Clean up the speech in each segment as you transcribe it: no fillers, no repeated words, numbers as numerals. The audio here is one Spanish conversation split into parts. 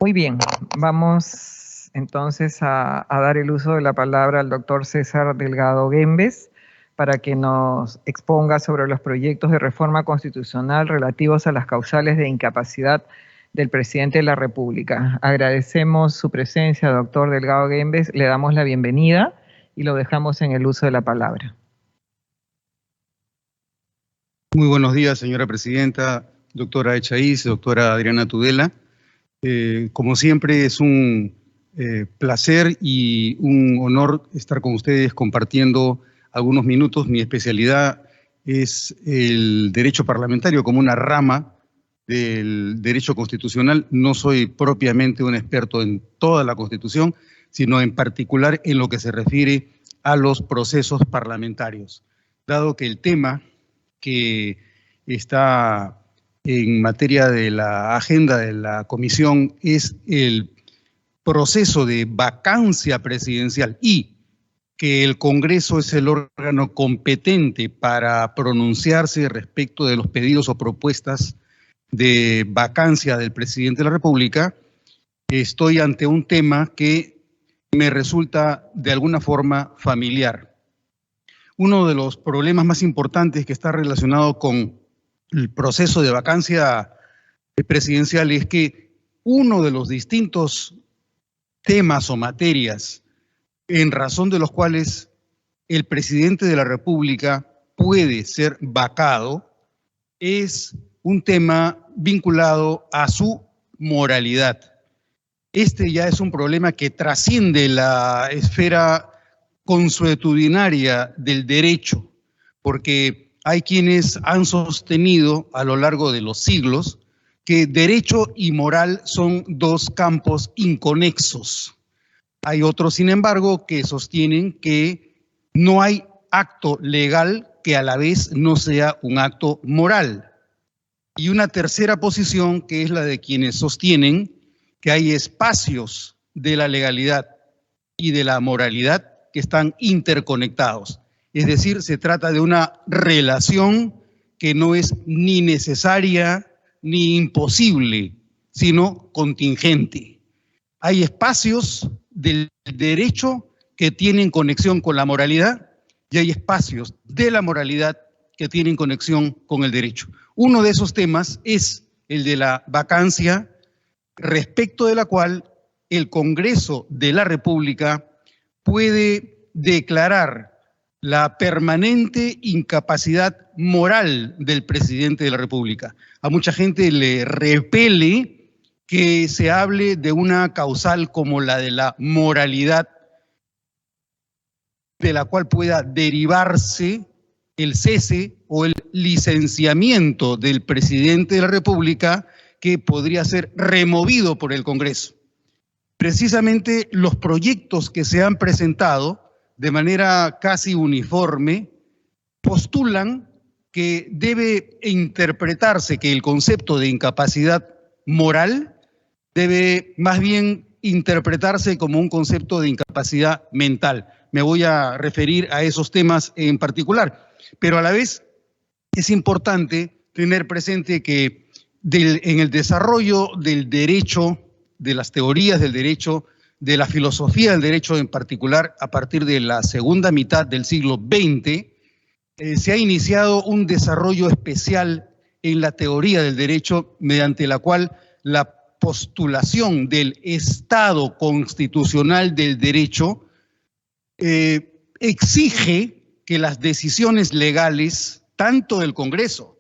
Muy bien, vamos entonces a dar el uso de la palabra al doctor César Delgado Guembes para que nos exponga sobre los proyectos de reforma constitucional relativos a las causales de incapacidad del presidente de la República. Agradecemos su presencia, doctor Delgado Guembes, le damos la bienvenida y lo dejamos en el uso de la palabra. Muy buenos días, señora presidenta, doctora Echaíz, doctora Adriana Tudela. Como siempre, es un placer y un honor estar con ustedes compartiendo algunos minutos. Mi especialidad es el derecho parlamentario como una rama del derecho constitucional. No soy propiamente un experto en toda la Constitución, sino en particular en lo que se refiere a los procesos parlamentarios. Dado que el tema que está en materia de la agenda de la comisión es el proceso de vacancia presidencial y que el Congreso es el órgano competente para pronunciarse respecto de los pedidos o propuestas de vacancia del presidente de la República, estoy ante un tema que me resulta de alguna forma familiar. Uno de los problemas más importantes que está relacionado con el proceso de vacancia presidencial es que uno de los distintos temas o materias en razón de los cuales el presidente de la República puede ser vacado es un tema vinculado a su moralidad. Este ya es un problema que trasciende la esfera consuetudinaria del derecho, porque hay quienes han sostenido a lo largo de los siglos que derecho y moral son dos campos inconexos. Hay otros, sin embargo, que sostienen que no hay acto legal que a la vez no sea un acto moral. Y una tercera posición, que es la de quienes sostienen que hay espacios de la legalidad y de la moralidad que están interconectados. Es decir, se trata de una relación que no es ni necesaria ni imposible, sino contingente. Hay espacios del derecho que tienen conexión con la moralidad y hay espacios de la moralidad que tienen conexión con el derecho. Uno de esos temas es el de la vacancia, respecto de la cual el Congreso de la República puede declarar la permanente incapacidad moral del presidente de la República. A mucha gente le repele que se hable de una causal como la de la moralidad, de la cual pueda derivarse el cese o el licenciamiento del presidente de la República, que podría ser removido por el Congreso. Precisamente los proyectos que se han presentado de manera casi uniforme postulan que debe interpretarse que el concepto de incapacidad moral debe más bien interpretarse como un concepto de incapacidad mental. Me voy a referir a esos temas en particular, pero a la vez es importante tener presente que en el desarrollo del derecho, de las teorías del derecho, de la filosofía del derecho en particular, a partir de la segunda mitad del siglo XX, se ha iniciado un desarrollo especial en la teoría del derecho, mediante la cual la postulación del Estado constitucional del derecho exige que las decisiones legales, tanto del Congreso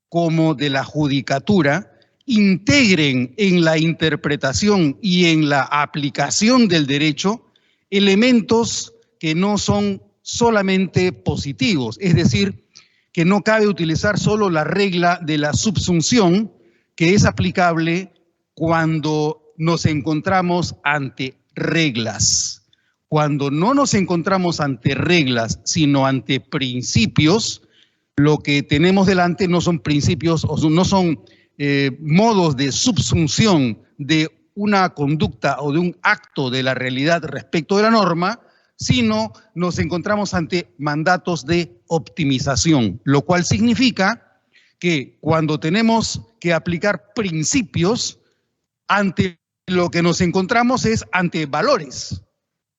como de la Judicatura, integren en la interpretación y en la aplicación del derecho elementos que no son solamente positivos, es decir, que no cabe utilizar solo la regla de la subsunción, que es aplicable cuando nos encontramos ante reglas. Cuando no nos encontramos ante reglas, sino ante principios, lo que tenemos delante no son principios o no son modos de subsunción de una conducta o de un acto de la realidad respecto de la norma, sino nos encontramos ante mandatos de optimización, lo cual significa que cuando tenemos que aplicar principios ante lo que nos encontramos es ante valores.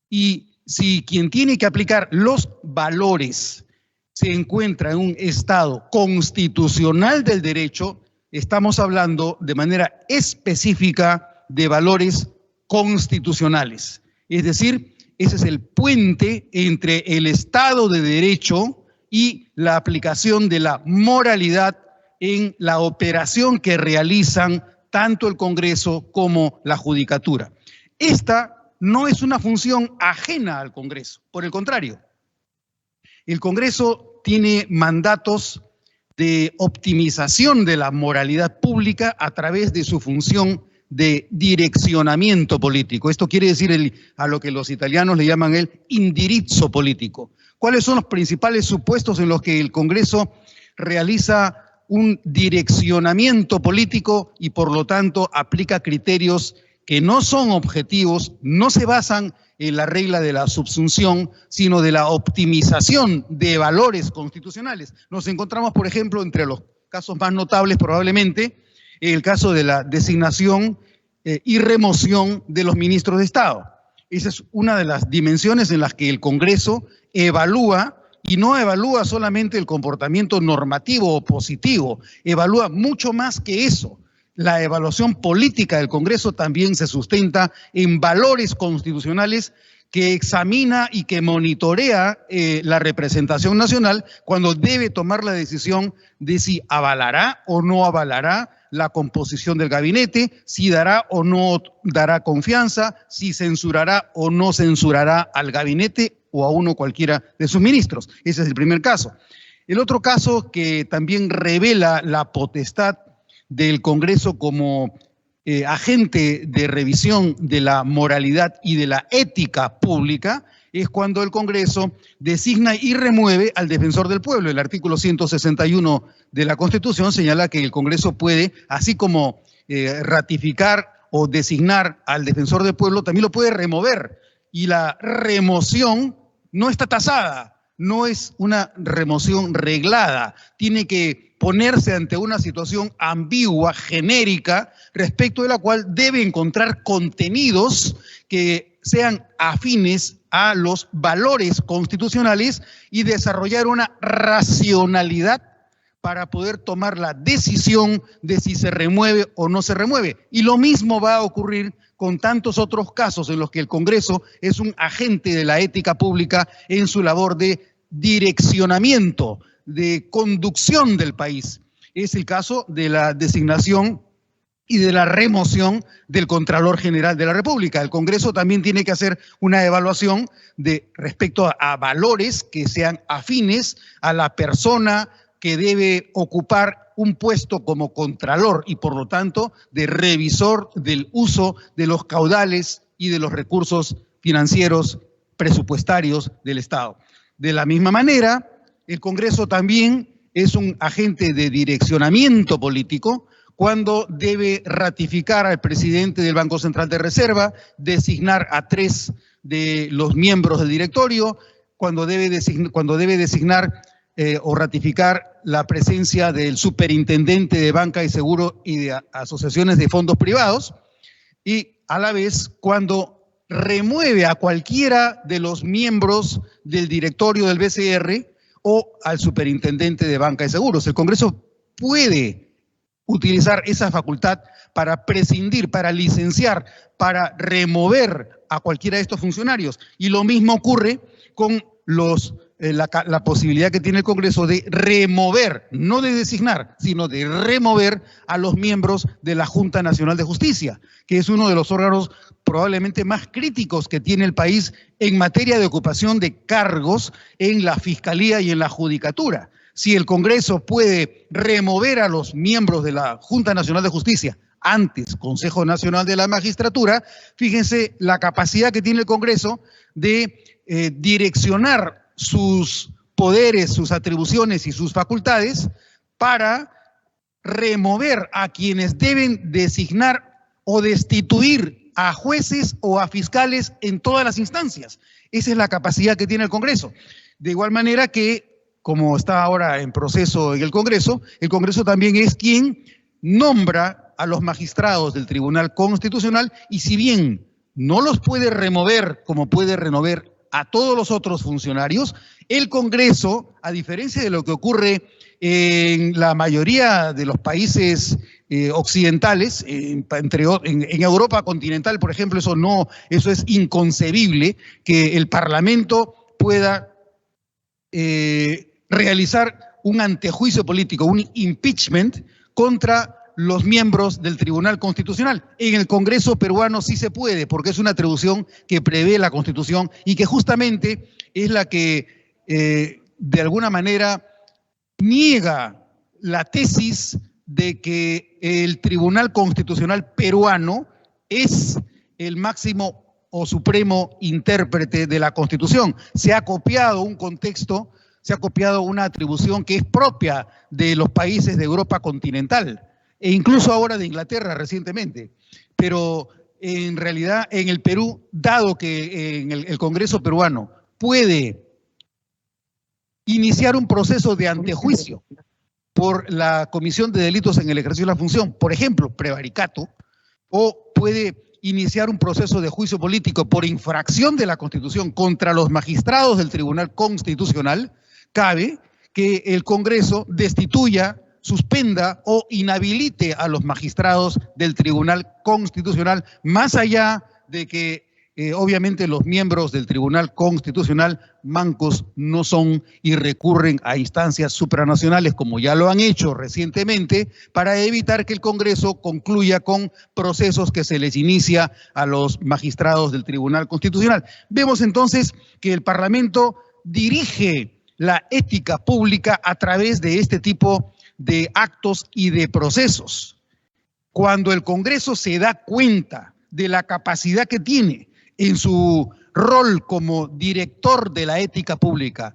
Y si quien tiene que aplicar los valores se encuentra en un Estado constitucional del derecho, estamos hablando de manera específica de valores constitucionales. Es decir, ese es el puente entre el Estado de Derecho y la aplicación de la moralidad en la operación que realizan tanto el Congreso como la Judicatura. Esta no es una función ajena al Congreso, por el contrario. El Congreso tiene mandatos de optimización de la moralidad pública a través de su función de direccionamiento político. Esto quiere decir a lo que los italianos le llaman el indirizzo político. ¿Cuáles son los principales supuestos en los que el Congreso realiza un direccionamiento político y por lo tanto aplica criterios que no son objetivos, no se basan en la regla de la subsunción, sino de la optimización de valores constitucionales? Nos encontramos, por ejemplo, entre los casos más notables probablemente, el caso de la designación y remoción de los ministros de Estado. Esa es una de las dimensiones en las que el Congreso evalúa, y no evalúa solamente el comportamiento normativo o positivo, evalúa mucho más que eso. La evaluación política del Congreso también se sustenta en valores constitucionales que examina y que monitorea la representación nacional cuando debe tomar la decisión de si avalará o no avalará la composición del gabinete, si dará o no dará confianza, si censurará o no censurará al gabinete o a uno cualquiera de sus ministros. Ese es el primer caso. El otro caso que también revela la potestad del Congreso como agente de revisión de la moralidad y de la ética pública es cuando el Congreso designa y remueve al defensor del pueblo. El artículo 161 de la Constitución señala que el Congreso puede, así como ratificar o designar al defensor del pueblo, también lo puede remover. Y la remoción no está tasada, no es una remoción reglada, tiene que ponerse ante una situación ambigua, genérica, respecto de la cual debe encontrar contenidos que sean afines a los valores constitucionales y desarrollar una racionalidad para poder tomar la decisión de si se remueve o no se remueve. Y lo mismo va a ocurrir con tantos otros casos en los que el Congreso es un agente de la ética pública en su labor de direccionamiento, de conducción del país. Es el caso de la designación y de la remoción del Contralor General de la República. El Congreso también tiene que hacer una evaluación respecto a valores que sean afines a la persona que debe ocupar un puesto como Contralor y por lo tanto de revisor del uso de los caudales y de los recursos financieros presupuestarios del Estado. De la misma manera, el Congreso también es un agente de direccionamiento político cuando debe ratificar al presidente del Banco Central de Reserva, designar a 3 de los miembros del directorio, cuando debe designar o ratificar la presencia del superintendente de banca y seguro y de asociaciones de fondos privados, y a la vez cuando remueve a cualquiera de los miembros del directorio del BCR o al superintendente de banca y seguros. El Congreso puede utilizar esa facultad para prescindir, para licenciar, para remover a cualquiera de estos funcionarios. Y lo mismo ocurre con la posibilidad que tiene el Congreso de remover, no de designar, sino de remover a los miembros de la Junta Nacional de Justicia, que es uno de los órganos probablemente más críticos que tiene el país en materia de ocupación de cargos en la Fiscalía y en la Judicatura. Si el Congreso puede remover a los miembros de la Junta Nacional de Justicia, antes Consejo Nacional de la Magistratura, fíjense la capacidad que tiene el Congreso de direccionar sus poderes, sus atribuciones y sus facultades para remover a quienes deben designar o destituir a jueces o a fiscales en todas las instancias. Esa es la capacidad que tiene el Congreso. De igual manera que, como está ahora en proceso en el Congreso también es quien nombra a los magistrados del Tribunal Constitucional y si bien no los puede remover como puede remover a todos los otros funcionarios, el Congreso, a diferencia de lo que ocurre en la mayoría de los países occidentales, en Europa continental, por ejemplo, eso es inconcebible, que el Parlamento pueda realizar un antejuicio político, un impeachment contra los miembros del Tribunal Constitucional. En el Congreso peruano sí se puede, porque es una atribución que prevé la Constitución y que justamente es la que de alguna manera niega la tesis de que el Tribunal Constitucional peruano es el máximo o supremo intérprete de la Constitución. Se ha copiado un contexto, se ha copiado una atribución que es propia de los países de Europa continental e incluso ahora de Inglaterra recientemente. Pero en realidad en el Perú, dado que en el Congreso peruano puede iniciar un proceso de antejuicio por la comisión de delitos en el ejercicio de la función, por ejemplo, prevaricato, o puede iniciar un proceso de juicio político por infracción de la Constitución contra los magistrados del Tribunal Constitucional, cabe que el Congreso destituya, suspenda o inhabilite a los magistrados del Tribunal Constitucional, más allá de que obviamente los miembros del Tribunal Constitucional mancos no son y recurren a instancias supranacionales, como ya lo han hecho recientemente, para evitar que el Congreso concluya con procesos que se les inicia a los magistrados del Tribunal Constitucional. Vemos entonces que el Parlamento dirige la ética pública a través de este tipo de actos y de procesos. Cuando el Congreso se da cuenta de la capacidad que tiene en su rol como director de la ética pública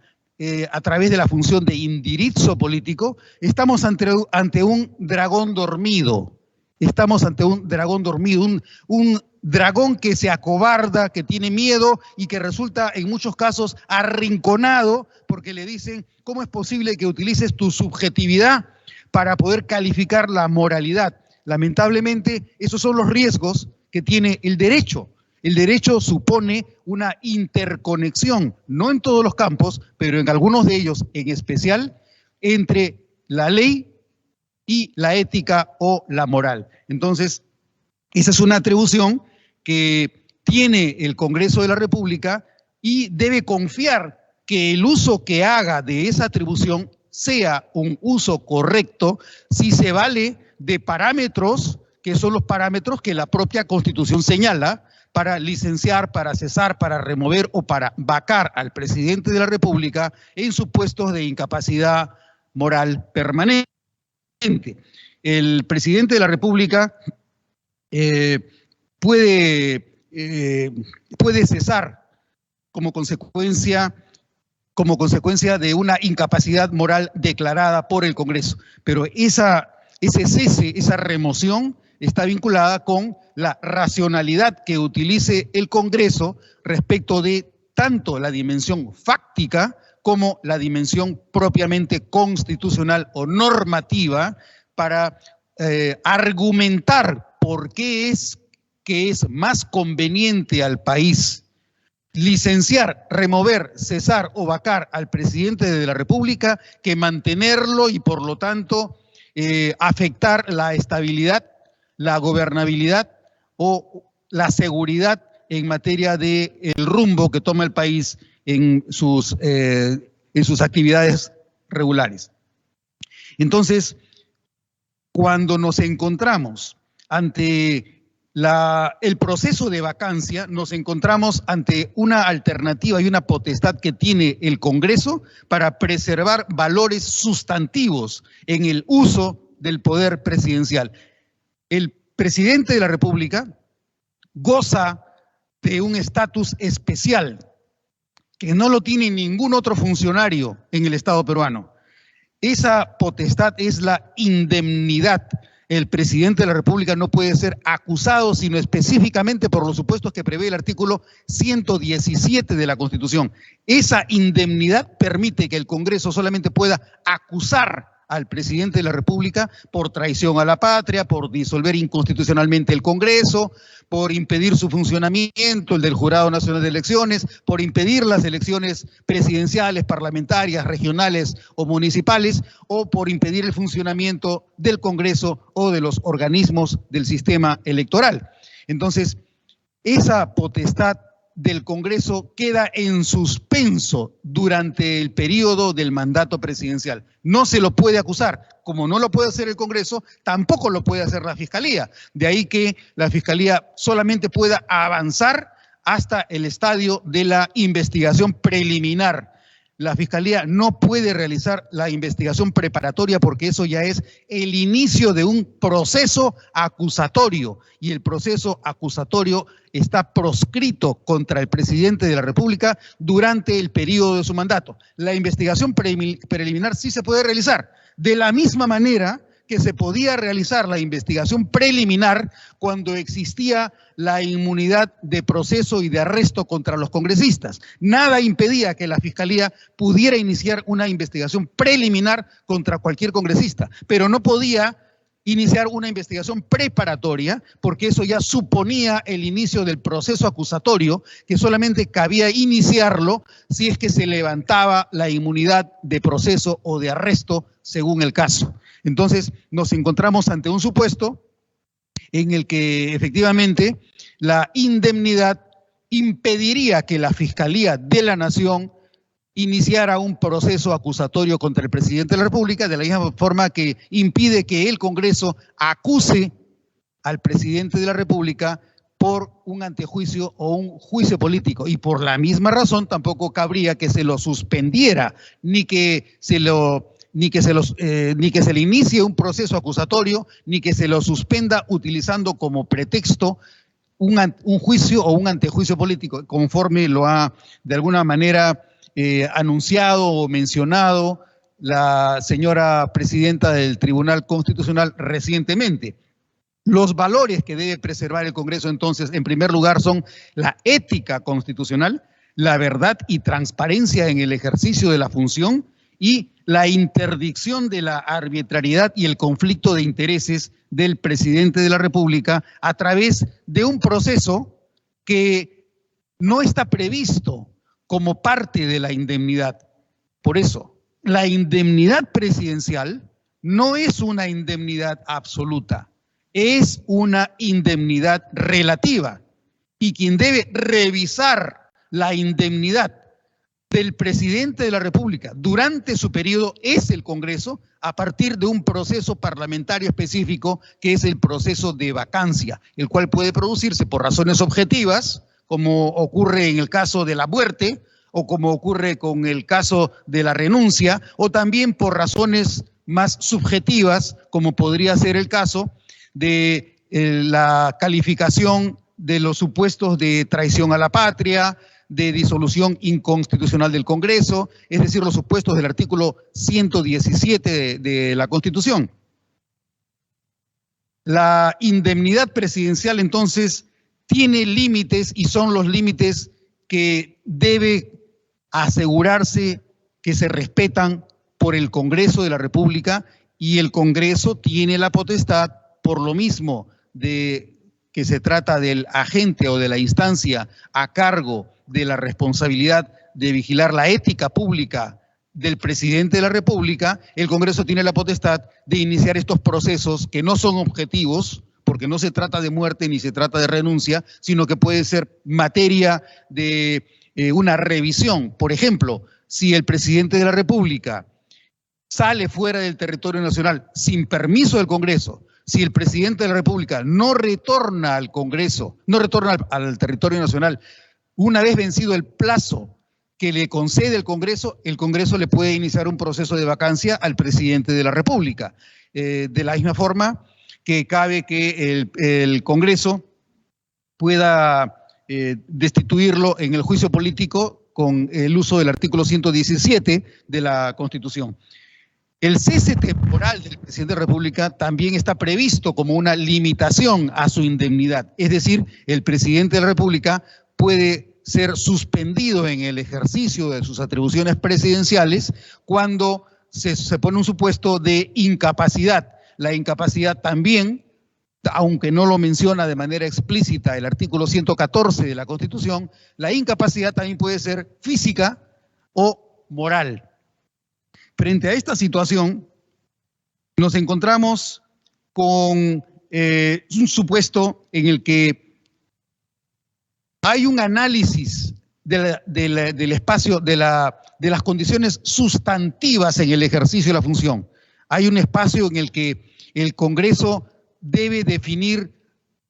a través de la función de indirizzo político, estamos ante un dragón dormido. Estamos ante un dragón dormido, un dragón que se acobarda, que tiene miedo y que resulta en muchos casos arrinconado porque le dicen, ¿cómo es posible que utilices tu subjetividad para poder calificar la moralidad? Lamentablemente, esos son los riesgos que tiene el derecho. El derecho supone una interconexión, no en todos los campos, pero en algunos de ellos en especial, entre la ley y la ética o la moral. Entonces, esa es una atribución que tiene el Congreso de la República y debe confiar que el uso que haga de esa atribución sea un uso correcto si se vale de parámetros que son los parámetros que la propia Constitución señala para licenciar, para cesar, para remover o para vacar al presidente de la República en supuestos de incapacidad moral permanente. El presidente de la República puede cesar como consecuencia de una incapacidad moral declarada por el Congreso, pero ese cese, esa remoción está vinculada con la racionalidad que utilice el Congreso respecto de tanto la dimensión fáctica como la dimensión propiamente constitucional o normativa para argumentar por qué es que es más conveniente al país licenciar, remover, cesar o vacar al presidente de la República que mantenerlo y por lo tanto afectar la estabilidad, la gobernabilidad o la seguridad en materia del rumbo que toma el país en sus actividades regulares. Entonces, cuando nos encontramos ante el proceso de vacancia, nos encontramos ante una alternativa y una potestad que tiene el Congreso para preservar valores sustantivos en el uso del poder presidencial. El presidente de la República goza de un estatus especial que no lo tiene ningún otro funcionario en el Estado peruano. Esa potestad es la indemnidad. El presidente de la República no puede ser acusado sino específicamente por los supuestos que prevé el artículo 117 de la Constitución. Esa indemnidad permite que el Congreso solamente pueda acusar al presidente de la República por traición a la patria, por disolver inconstitucionalmente el Congreso, por impedir su funcionamiento, el del Jurado Nacional de Elecciones, por impedir las elecciones presidenciales, parlamentarias, regionales o municipales, o por impedir el funcionamiento del Congreso o de los organismos del sistema electoral. Entonces, esa potestad del Congreso queda en suspenso durante el periodo del mandato presidencial. No se lo puede acusar. Como no lo puede hacer el Congreso, tampoco lo puede hacer la Fiscalía. De ahí que la Fiscalía solamente pueda avanzar hasta el estadio de la investigación preliminar. La Fiscalía no puede realizar la investigación preparatoria porque eso ya es el inicio de un proceso acusatorio y el proceso acusatorio está proscrito contra el presidente de la República durante el periodo de su mandato. La investigación preliminar sí se puede realizar de la misma manera que se podía realizar la investigación preliminar cuando existía la inmunidad de proceso y de arresto contra los congresistas. Nada impedía que la Fiscalía pudiera iniciar una investigación preliminar contra cualquier congresista, pero no podía iniciar una investigación preparatoria porque eso ya suponía el inicio del proceso acusatorio que solamente cabía iniciarlo si es que se levantaba la inmunidad de proceso o de arresto según el caso. Entonces nos encontramos ante un supuesto en el que efectivamente la indemnidad impediría que la Fiscalía de la Nación iniciara un proceso acusatorio contra el presidente de la República, de la misma forma que impide que el Congreso acuse al presidente de la República por un antejuicio o un juicio político. Y por la misma razón tampoco cabría que se lo suspendiera, ni que se le inicie un proceso acusatorio, ni que se lo suspenda utilizando como pretexto un juicio o un antejuicio político, conforme lo ha de alguna manera anunciado o mencionado la señora presidenta del Tribunal Constitucional recientemente. Los valores que debe preservar el Congreso entonces, en primer lugar, son la ética constitucional, la verdad y transparencia en el ejercicio de la función y la interdicción de la arbitrariedad y el conflicto de intereses del presidente de la República a través de un proceso que no está previsto como parte de la indemnidad. Por eso, la indemnidad presidencial no es una indemnidad absoluta, es una indemnidad relativa. Y quien debe revisar la indemnidad del presidente de la República durante su periodo es el Congreso a partir de un proceso parlamentario específico que es el proceso de vacancia, el cual puede producirse por razones objetivas, como ocurre en el caso de la muerte o como ocurre con el caso de la renuncia, o también por razones más subjetivas, como podría ser el caso de la calificación de los supuestos de traición a la patria, de disolución inconstitucional del Congreso, es decir, los supuestos del artículo 117 de la Constitución. La indemnidad presidencial, entonces, tiene límites y son los límites que debe asegurarse que se respetan por el Congreso de la República, y el Congreso tiene la potestad, por lo mismo de que se trata del agente o de la instancia a cargo de la responsabilidad de vigilar la ética pública del presidente de la República, el Congreso tiene la potestad de iniciar estos procesos que no son objetivos, porque no se trata de muerte ni se trata de renuncia, sino que puede ser materia de una revisión. Por ejemplo, si el presidente de la República sale fuera del territorio nacional sin permiso del Congreso, si el presidente de la República no retorna al Congreso, no retorna al territorio nacional, una vez vencido el plazo que le concede el Congreso le puede iniciar un proceso de vacancia al presidente de la República. De la misma forma que cabe que el Congreso pueda destituirlo en el juicio político con el uso del artículo 117 de la Constitución. El cese temporal del presidente de la República también está previsto como una limitación a su indemnidad. Es decir, el presidente de la República puede ser suspendido en el ejercicio de sus atribuciones presidenciales cuando se pone un supuesto de incapacidad. La incapacidad también, aunque no lo menciona de manera explícita el artículo 114 de la Constitución, la incapacidad también puede ser física o moral. Frente a esta situación, nos encontramos con un supuesto en el que hay un análisis del espacio, de las condiciones sustantivas en el ejercicio de la función. Hay un espacio en el que el Congreso debe definir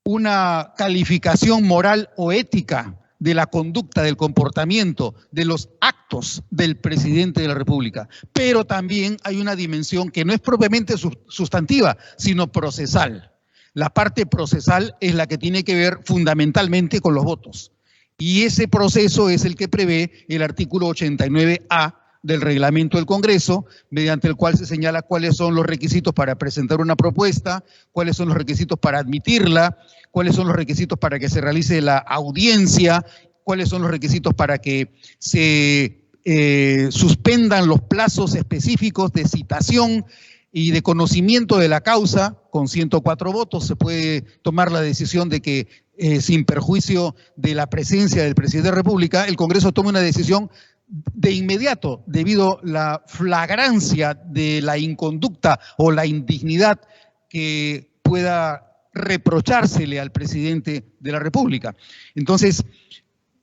una calificación moral o ética de la conducta, del comportamiento, de los actos del presidente de la República. Pero también hay una dimensión que no es propiamente sustantiva, sino procesal. La parte procesal es la que tiene que ver fundamentalmente con los votos. Y ese proceso es el que prevé el artículo 89A del reglamento del Congreso, mediante el cual se señala cuáles son los requisitos para presentar una propuesta, cuáles son los requisitos para admitirla, cuáles son los requisitos para que se realice la audiencia, cuáles son los requisitos para que se suspendan los plazos específicos de citación y de conocimiento de la causa. Con 104 votos se puede tomar la decisión de que, sin perjuicio de la presencia del presidente de la República, el Congreso tome una decisión de inmediato, debido a la flagrancia de la inconducta o la indignidad que pueda reprochársele al presidente de la República. Entonces,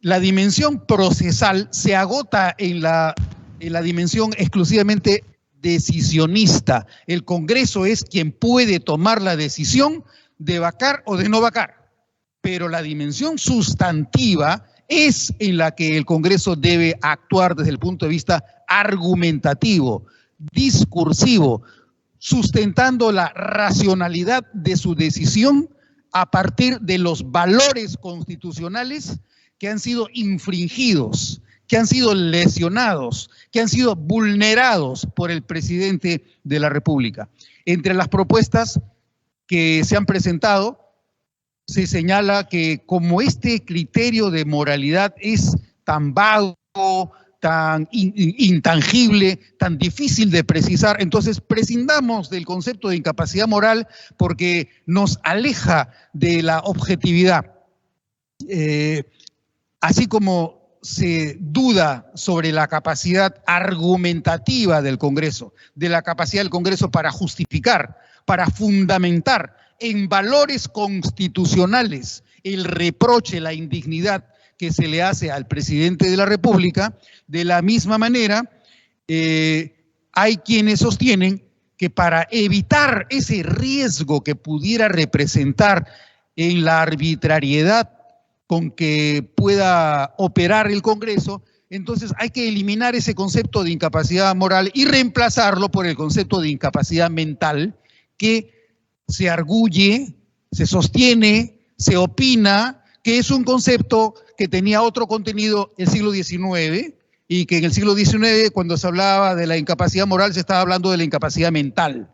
la dimensión procesal se agota en la dimensión exclusivamente decisionista. El Congreso es quien puede tomar la decisión de vacar o de no vacar, pero la dimensión sustantiva es en la que el Congreso debe actuar desde el punto de vista argumentativo, discursivo, sustentando la racionalidad de su decisión a partir de los valores constitucionales que han sido infringidos, que han sido lesionados, que han sido vulnerados por el presidente de la República. Entre las propuestas que se han presentado, se señala que como este criterio de moralidad es tan vago, tan intangible, tan difícil de precisar, entonces prescindamos del concepto de incapacidad moral porque nos aleja de la objetividad. Así como se duda sobre la capacidad argumentativa del Congreso, de la capacidad del Congreso para justificar, para fundamentar en valores constitucionales el reproche, la indignidad que se le hace al presidente de la República, de la misma manera hay quienes sostienen que para evitar ese riesgo que pudiera representar en la arbitrariedad con que pueda operar el Congreso, entonces hay que eliminar ese concepto de incapacidad moral y reemplazarlo por el concepto de incapacidad mental, que se arguye, se sostiene, se opina que es un concepto que tenía otro contenido en el siglo XIX y que en el siglo XIX, cuando se hablaba de la incapacidad moral, se estaba hablando de la incapacidad mental.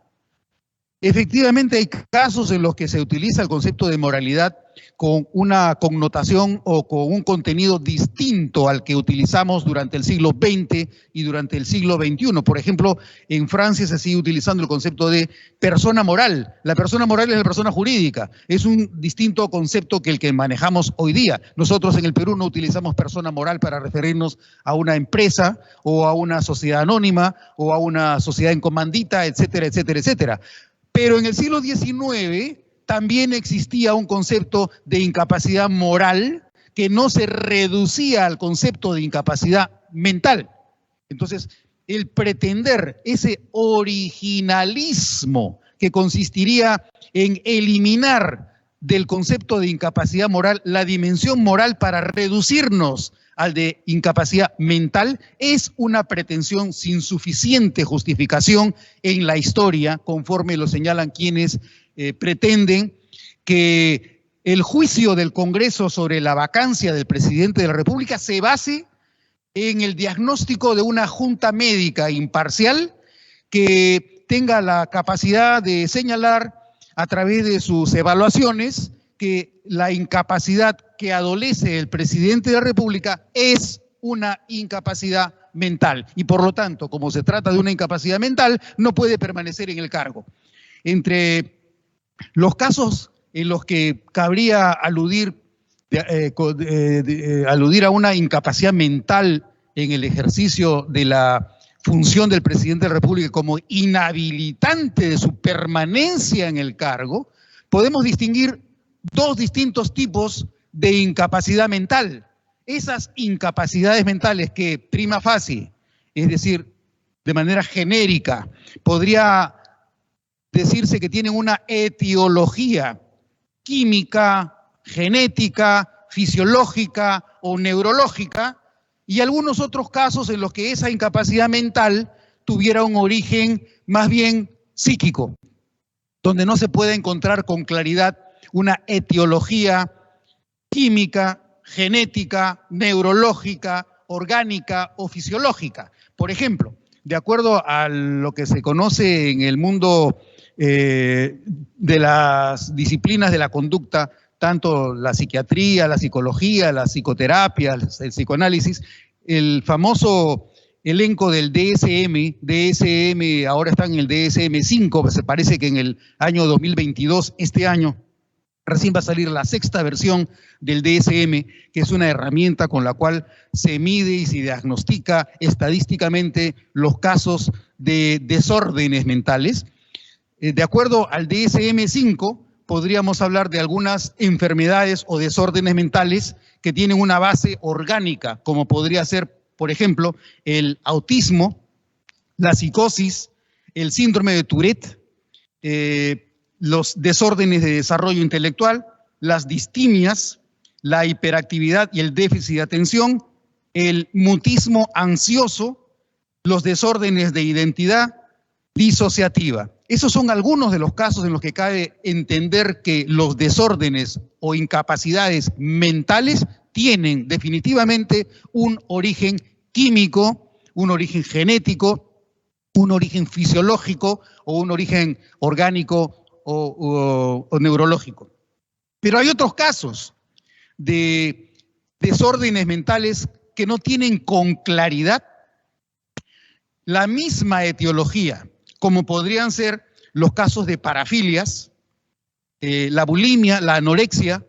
Efectivamente hay casos en los que se utiliza el concepto de moralidad con una connotación o con un contenido distinto al que utilizamos durante el siglo XX y durante el siglo XXI. Por ejemplo, en Francia se sigue utilizando el concepto de persona moral. La persona moral es la persona jurídica. Es un distinto concepto que el que manejamos hoy día. Nosotros en el Perú no utilizamos persona moral para referirnos a una empresa o a una sociedad anónima o a una sociedad en comandita, etcétera, etcétera, etcétera. Pero en el siglo XIX también existía un concepto de incapacidad moral que no se reducía al concepto de incapacidad mental. Entonces, el pretender ese originalismo que consistiría en eliminar del concepto de incapacidad moral la dimensión moral para reducirnos al de incapacidad mental es una pretensión sin suficiente justificación en la historia, conforme lo señalan quienes pretenden que el juicio del Congreso sobre la vacancia del presidente de la República se base en el diagnóstico de una junta médica imparcial que tenga la capacidad de señalar a través de sus evaluaciones que la incapacidad que adolece el presidente de la República es una incapacidad mental. Y por lo tanto, como se trata de una incapacidad mental, no puede permanecer en el cargo. Entre los casos en los que cabría aludir a una incapacidad mental en el ejercicio de la función del presidente de la República como inhabilitante de su permanencia en el cargo, podemos distinguir dos distintos tipos de incapacidad mental. Esas incapacidades mentales que prima facie, es decir, de manera genérica, podría decirse que tienen una etiología química, genética, fisiológica o neurológica, y algunos otros casos en los que esa incapacidad mental tuviera un origen más bien psíquico, donde no se puede encontrar con claridad una etiología química, genética, neurológica, orgánica o fisiológica. Por ejemplo, de acuerdo a lo que se conoce en el mundo de las disciplinas de la conducta, tanto la psiquiatría, la psicología, la psicoterapia, el psicoanálisis, el famoso elenco del DSM, ahora está en el DSM-5, se parece que en el año 2022, este año, recién va a salir la 6ª versión del DSM, que es una herramienta con la cual se mide y se diagnostica estadísticamente los casos de desórdenes mentales. De acuerdo al DSM-5, podríamos hablar de algunas enfermedades o desórdenes mentales que tienen una base orgánica, como podría ser, por ejemplo, el autismo, la psicosis, el síndrome de Tourette, los desórdenes de desarrollo intelectual, las distimias, la hiperactividad y el déficit de atención, el mutismo ansioso, los desórdenes de identidad disociativa. Esos son algunos de los casos en los que cabe entender que los desórdenes o incapacidades mentales tienen definitivamente un origen químico, un origen genético, un origen fisiológico o un origen orgánico o neurológico. Pero hay otros casos de desórdenes mentales que no tienen con claridad la misma etiología, como podrían ser los casos de parafilias, la bulimia, la anorexia,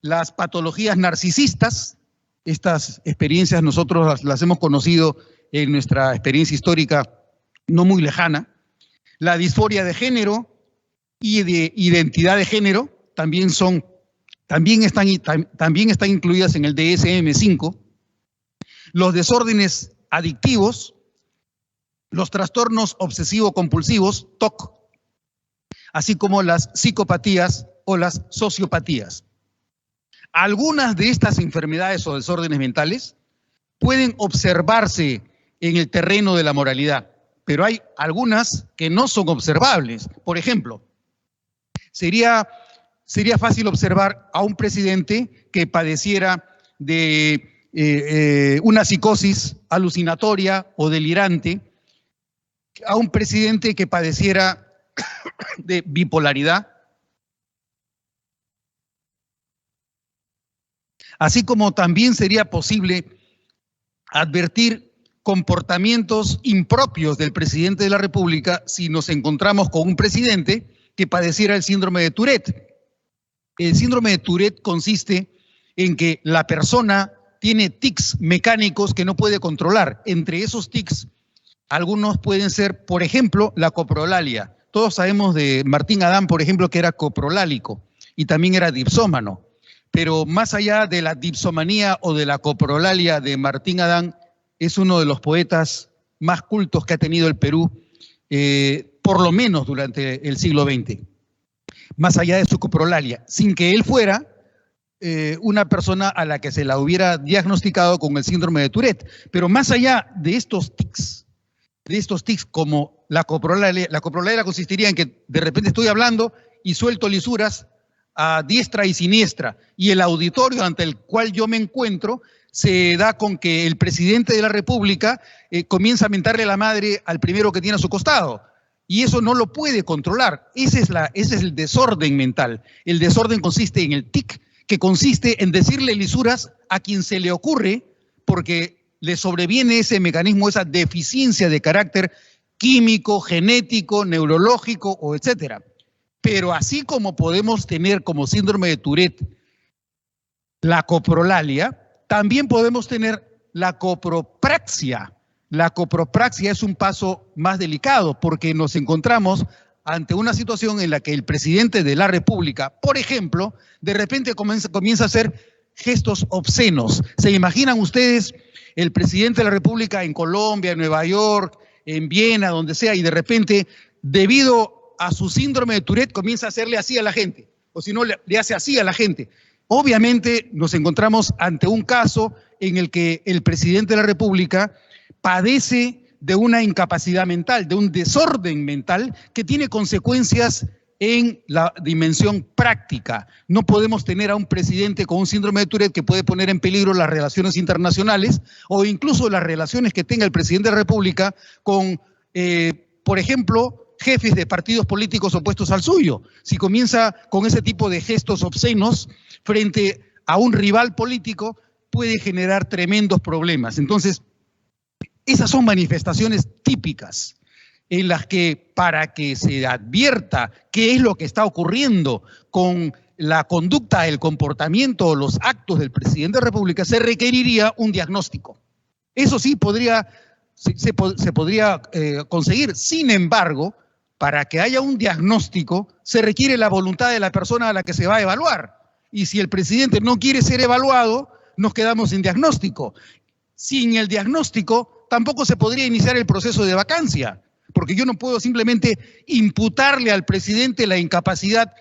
las patologías narcisistas. Estas experiencias nosotros las hemos conocido en nuestra experiencia histórica no muy lejana. La disforia de género y de identidad de género también están incluidas en el DSM-5. Los desórdenes adictivos, los trastornos obsesivo-compulsivos, TOC, así como las psicopatías o las sociopatías. Algunas de estas enfermedades o desórdenes mentales pueden observarse en el terreno de la moralidad, pero hay algunas que no son observables. Por ejemplo, sería fácil observar a un presidente que padeciera de una psicosis alucinatoria o delirante, a un presidente que padeciera de bipolaridad, así como también sería posible advertir comportamientos impropios del presidente de la República si nos encontramos con un presidente que padeciera el síndrome de Tourette. El síndrome de Tourette consiste en que la persona tiene tics mecánicos que no puede controlar. Entre esos tics, algunos pueden ser, por ejemplo, la coprolalia. Todos sabemos de Martín Adán, por ejemplo, que era coprolálico y también era dipsómano. Pero más allá de la dipsomanía o de la coprolalia de Martín Adán, es uno de los poetas más cultos que ha tenido el Perú, por lo menos durante el siglo XX. Más allá de su coprolalia, sin que él fuera una persona a la que se la hubiera diagnosticado con el síndrome de Tourette. Pero más allá de estos tics como la coprolalia consistiría en que de repente estoy hablando y suelto lisuras a diestra y siniestra, y el auditorio ante el cual yo me encuentro se da con que el presidente de la República comienza a mentarle la madre al primero que tiene a su costado, y eso no lo puede controlar. Ese es el desorden mental. El desorden consiste en el tic, que consiste en decirle lisuras a quien se le ocurre, porque le sobreviene ese mecanismo, esa deficiencia de carácter químico, genético, neurológico o etcétera. Pero así como podemos tener como síndrome de Tourette la coprolalia, también podemos tener la copropraxia. La copropraxia es un paso más delicado porque nos encontramos ante una situación en la que el presidente de la República, por ejemplo, de repente comienza a hacer gestos obscenos. ¿Se imaginan ustedes el presidente de la República en Colombia, en Nueva York, en Viena, donde sea, y de repente, debido a su síndrome de Tourette, comienza a hacerle así a la gente, o si no, le hace así a la gente? Obviamente nos encontramos ante un caso en el que el presidente de la República padece de una incapacidad mental, de un desorden mental que tiene consecuencias en la dimensión práctica. No podemos tener a un presidente con un síndrome de Tourette que puede poner en peligro las relaciones internacionales o incluso las relaciones que tenga el presidente de la República con, por ejemplo, jefes de partidos políticos opuestos al suyo. Si comienza con ese tipo de gestos obscenos frente a un rival político, puede generar tremendos problemas. Entonces, esas son manifestaciones típicas en las que, para que se advierta qué es lo que está ocurriendo con la conducta, el comportamiento o los actos del presidente de la República, se requeriría un diagnóstico. Eso sí se podría conseguir. Sin embargo, para que haya un diagnóstico, se requiere la voluntad de la persona a la que se va a evaluar. Y si el presidente no quiere ser evaluado, nos quedamos sin diagnóstico. Sin el diagnóstico, tampoco se podría iniciar el proceso de vacancia, porque yo no puedo simplemente imputarle al presidente la incapacidad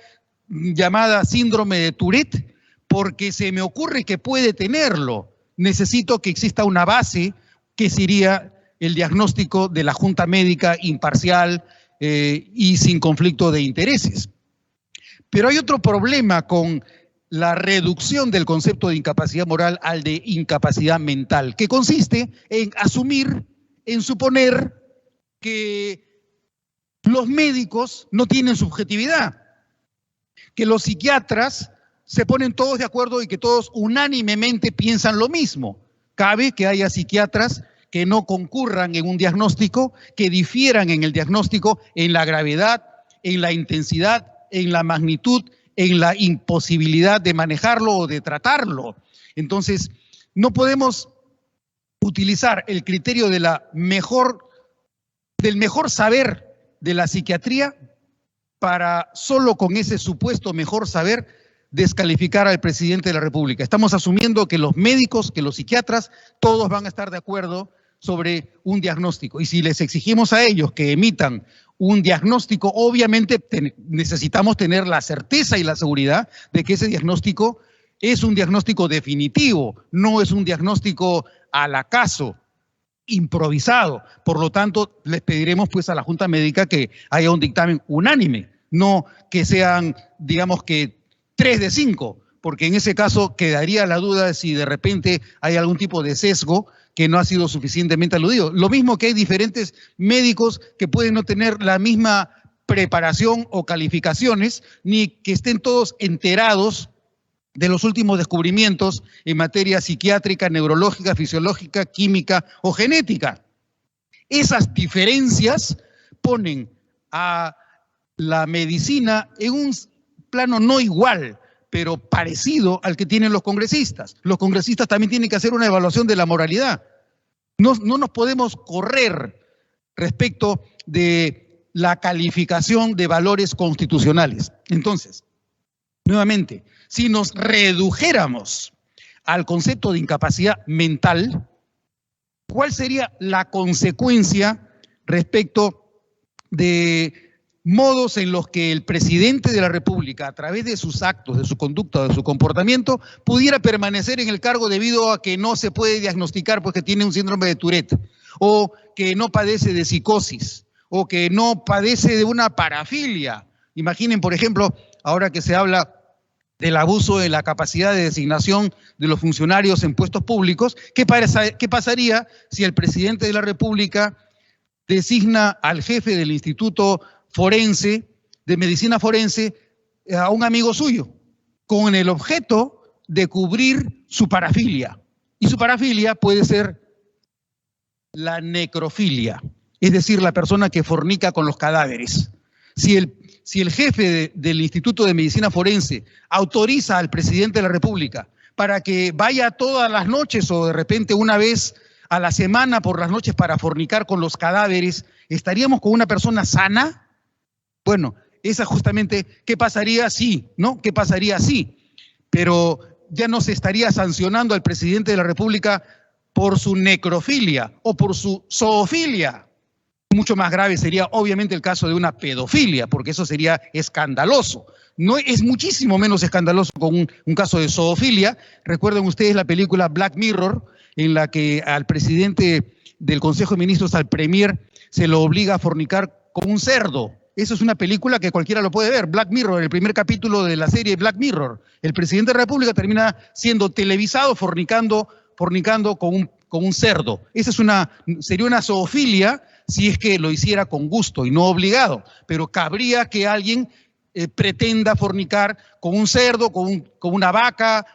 llamada síndrome de Tourette, porque se me ocurre que puede tenerlo. Necesito que exista una base, que sería el diagnóstico de la Junta Médica imparcial y sin conflicto de intereses. Pero hay otro problema con la reducción del concepto de incapacidad moral al de incapacidad mental, que consiste en asumir, en suponer que los médicos no tienen subjetividad, que los psiquiatras se ponen todos de acuerdo y que todos unánimemente piensan lo mismo. Cabe que haya psiquiatras que no concurran en un diagnóstico, que difieran en el diagnóstico, en la gravedad, en la intensidad, en la magnitud, en la imposibilidad de manejarlo o de tratarlo. Entonces, no podemos utilizar el criterio del mejor saber de la psiquiatría para solo con ese supuesto mejor saber descalificar al presidente de la República. Estamos asumiendo que los médicos, que los psiquiatras, todos van a estar de acuerdo sobre un diagnóstico. Y si les exigimos a ellos que emitan un diagnóstico, obviamente necesitamos tener la certeza y la seguridad de que ese diagnóstico es un diagnóstico definitivo, no es un diagnóstico al acaso, improvisado. Por lo tanto, les pediremos pues a la Junta Médica que haya un dictamen unánime, no que sean, digamos que 3 de 5, porque en ese caso quedaría la duda de si de repente hay algún tipo de sesgo que no ha sido suficientemente aludido. Lo mismo que hay diferentes médicos que pueden no tener la misma preparación o calificaciones, ni que estén todos enterados de los últimos descubrimientos en materia psiquiátrica, neurológica, fisiológica, química o genética. Esas diferencias ponen a la medicina en un plano no igual, pero parecido al que tienen los congresistas. Los congresistas también tienen que hacer una evaluación de la moralidad. No nos podemos correr respecto de la calificación de valores constitucionales. Entonces, nuevamente, si nos redujéramos al concepto de incapacidad mental, ¿cuál sería la consecuencia respecto de modos en los que el presidente de la República, a través de sus actos, de su conducta, de su comportamiento, pudiera permanecer en el cargo debido a que no se puede diagnosticar porque tiene un síndrome de Tourette, o que no padece de psicosis, o que no padece de una parafilia? Imaginen, por ejemplo, ahora que se habla del abuso de la capacidad de designación de los funcionarios en puestos públicos, ¿qué pasaría si el presidente de la República designa al jefe del Instituto Forense, de Medicina Forense, a un amigo suyo, con el objeto de cubrir su parafilia? Y su parafilia puede ser la necrofilia, es decir, la persona que fornica con los cadáveres. Si el jefe del Instituto de Medicina Forense autoriza al presidente de la República para que vaya todas las noches o de repente una vez a la semana por las noches para fornicar con los cadáveres, ¿estaríamos con una persona sana? Bueno, esa justamente, ¿qué pasaría si? ¿No? ¿Qué pasaría si? Pero ya no se estaría sancionando al presidente de la República por su necrofilia o por su zoofilia. Mucho más grave sería obviamente el caso de una pedofilia, porque eso sería escandaloso. No es muchísimo menos escandaloso con un caso de zoofilia. Recuerden ustedes la película Black Mirror, en la que al presidente del Consejo de Ministros, al premier, se lo obliga a fornicar con un cerdo. Eso es una película que cualquiera lo puede ver. Black Mirror, el primer capítulo de la serie Black Mirror. El presidente de la República termina siendo televisado fornicando con un cerdo. Esa sería una zoofilia si es que lo hiciera con gusto y no obligado, pero cabría que alguien pretenda fornicar con un cerdo, con una vaca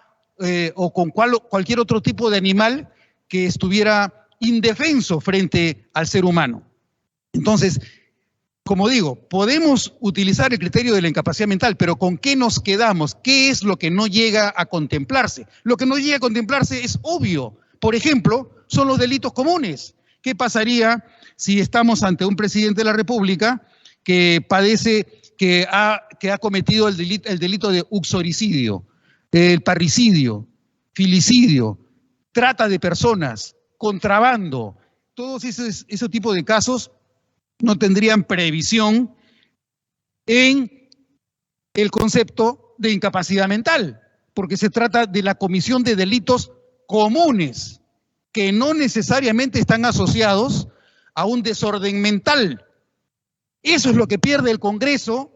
o con cualquier otro tipo de animal que estuviera indefenso frente al ser humano. Entonces, como digo, podemos utilizar el criterio de la incapacidad mental, pero ¿con qué nos quedamos? ¿Qué es lo que no llega a contemplarse? Lo que no llega a contemplarse es obvio. Por ejemplo, son los delitos comunes. ¿Qué pasaría si estamos ante un presidente de la República que ha cometido el delito de uxoricidio, el parricidio, filicidio, trata de personas, contrabando? Todos ese tipo de casos no tendrían previsión en el concepto de incapacidad mental, porque se trata de la comisión de delitos comunes que no necesariamente están asociados a un desorden mental. Eso es lo que pierde el Congreso,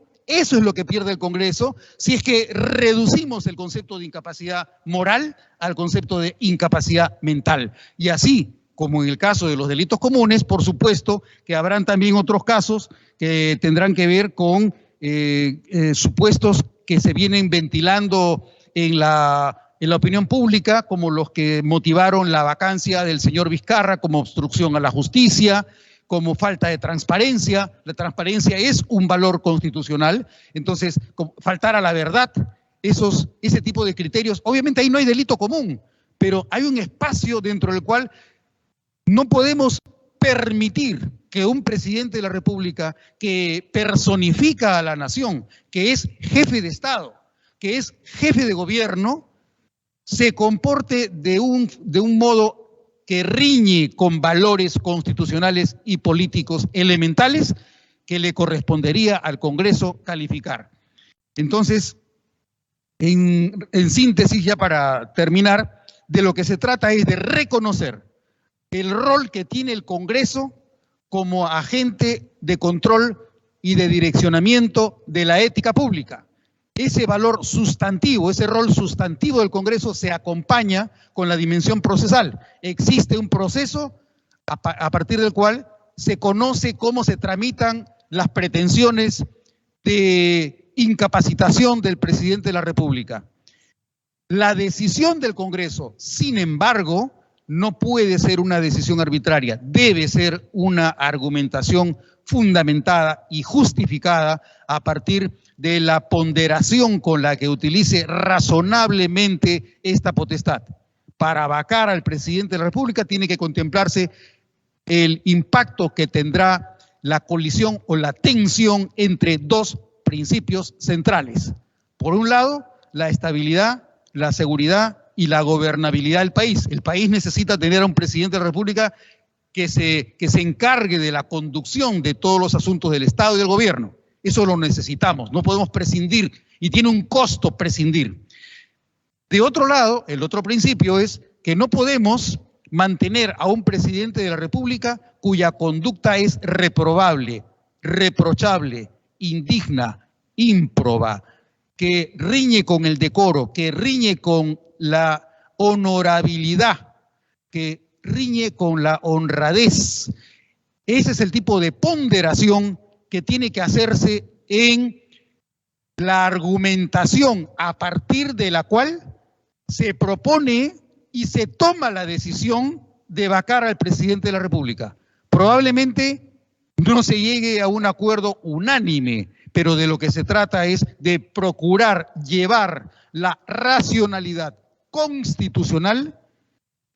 si es que reducimos el concepto de incapacidad moral al concepto de incapacidad mental. Y así, como en el caso de los delitos comunes, por supuesto que habrán también otros casos que tendrán que ver con supuestos que se vienen ventilando en la opinión pública, como los que motivaron la vacancia del señor Vizcarra, como obstrucción a la justicia, como falta de transparencia. La transparencia es un valor constitucional, entonces faltar a la verdad, ese tipo de criterios, obviamente ahí no hay delito común, pero hay un espacio dentro del cual no podemos permitir que un presidente de la República que personifica a la nación, que es jefe de Estado, que es jefe de gobierno, se comporte de un modo que riñe con valores constitucionales y políticos elementales que le correspondería al Congreso calificar. Entonces, en síntesis, ya para terminar, de lo que se trata es de reconocer el rol que tiene el Congreso como agente de control y de direccionamiento de la ética pública. Ese valor sustantivo, ese rol sustantivo del Congreso se acompaña con la dimensión procesal. Existe un proceso a partir del cual se conoce cómo se tramitan las pretensiones de incapacitación del presidente de la República. La decisión del Congreso, sin embargo, no puede ser una decisión arbitraria, debe ser una argumentación fundamentada y justificada a partir de la ponderación con la que utilice razonablemente esta potestad. Para vacar al presidente de la República tiene que contemplarse el impacto que tendrá la colisión o la tensión entre dos principios centrales. Por un lado, la estabilidad, la seguridad y la gobernabilidad del país. El país necesita tener a un presidente de la República que se encargue de la conducción de todos los asuntos del Estado y del gobierno. Eso lo necesitamos, no podemos prescindir y tiene un costo prescindir. De otro lado, el otro principio es que no podemos mantener a un presidente de la República cuya conducta es reprobable, reprochable, indigna, ímproba, que riñe con el decoro, que riñe con la honorabilidad, que riñe con la honradez. Ese es el tipo de ponderación que tiene que hacerse en la argumentación a partir de la cual se propone y se toma la decisión de vacar al presidente de la República. Probablemente no se llegue a un acuerdo unánime, pero de lo que se trata es de procurar llevar la racionalidad constitucional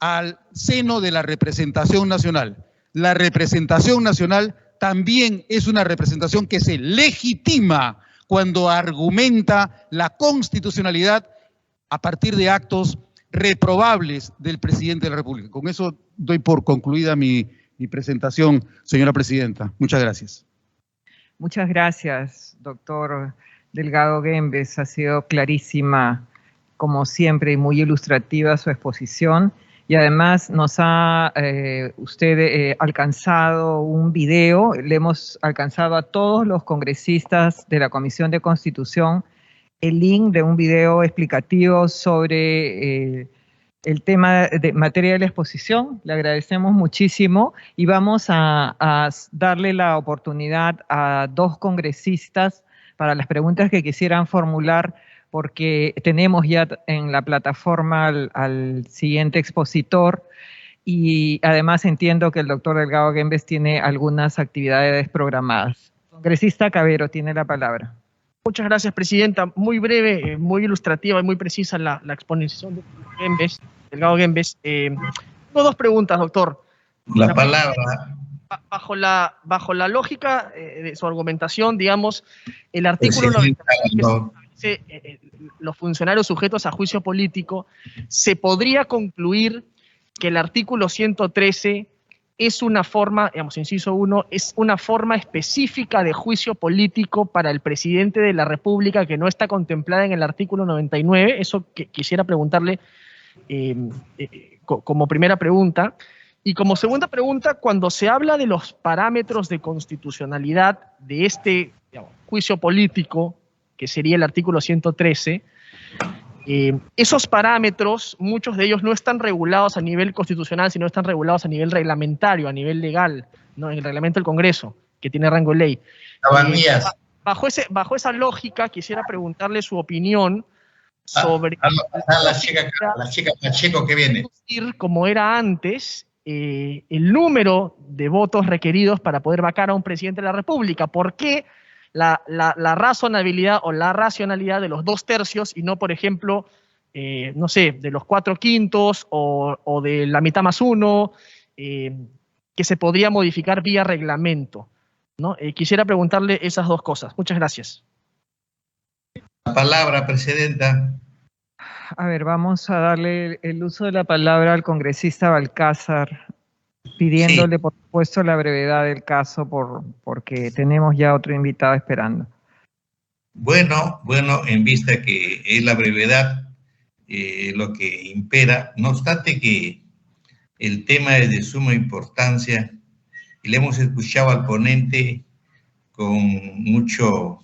al seno de la representación nacional. La representación nacional también es una representación que se legitima cuando argumenta la constitucionalidad a partir de actos reprobables del presidente de la República. Con eso doy por concluida mi presentación, señora presidenta. Muchas gracias. Muchas gracias, doctor Delgado Guembes. Ha sido clarísima, como siempre, y muy ilustrativa su exposición. Y además nos ha usted alcanzado un video, le hemos alcanzado a todos los congresistas de la Comisión de Constitución el link de un video explicativo sobre el tema de materia de la exposición. Le agradecemos muchísimo y vamos a darle la oportunidad a 2 congresistas para las preguntas que quisieran formular, porque tenemos ya en la plataforma al siguiente expositor y además entiendo que el doctor Delgado Guembes tiene algunas actividades programadas. Congresista Cabero tiene la palabra. Muchas gracias, presidenta. Muy breve, muy ilustrativa y muy precisa la exposición de Delgado Guembes. Tengo 2 preguntas, doctor. La palabra. Bajo la lógica de su argumentación, digamos, el artículo 99 los funcionarios sujetos a juicio político, se podría concluir que el artículo 113 es una forma, digamos, inciso 1, es una forma específica de juicio político para el presidente de la República que no está contemplada en el artículo 99. Eso que quisiera preguntarle como primera pregunta. Y como segunda pregunta, cuando se habla de los parámetros de constitucionalidad de este, digamos, juicio político, que sería el artículo 113, esos parámetros, muchos de ellos no están regulados a nivel constitucional, sino están regulados a nivel reglamentario, a nivel legal, ¿no? En el reglamento del Congreso, que tiene rango de ley. Bajo esa lógica, quisiera preguntarle su opinión sobre la chica Pacheco que viene. Como era antes, el número de votos requeridos para poder vacar a un presidente de la República. ¿Por qué la razonabilidad o la racionalidad de los 2/3 y no, por ejemplo, no sé, de los 4/5 o de la mitad más 1, que se podría modificar vía reglamento, ¿no? Quisiera preguntarle esas 2 cosas. Muchas gracias. La palabra, presidenta. A ver, vamos a darle el uso de la palabra al congresista Balcázar, pidiéndole, sí, por supuesto, la brevedad del caso porque tenemos ya otro invitado esperando. Bueno, en vista que es la brevedad lo que impera, no obstante que el tema es de suma importancia y le hemos escuchado al ponente con mucho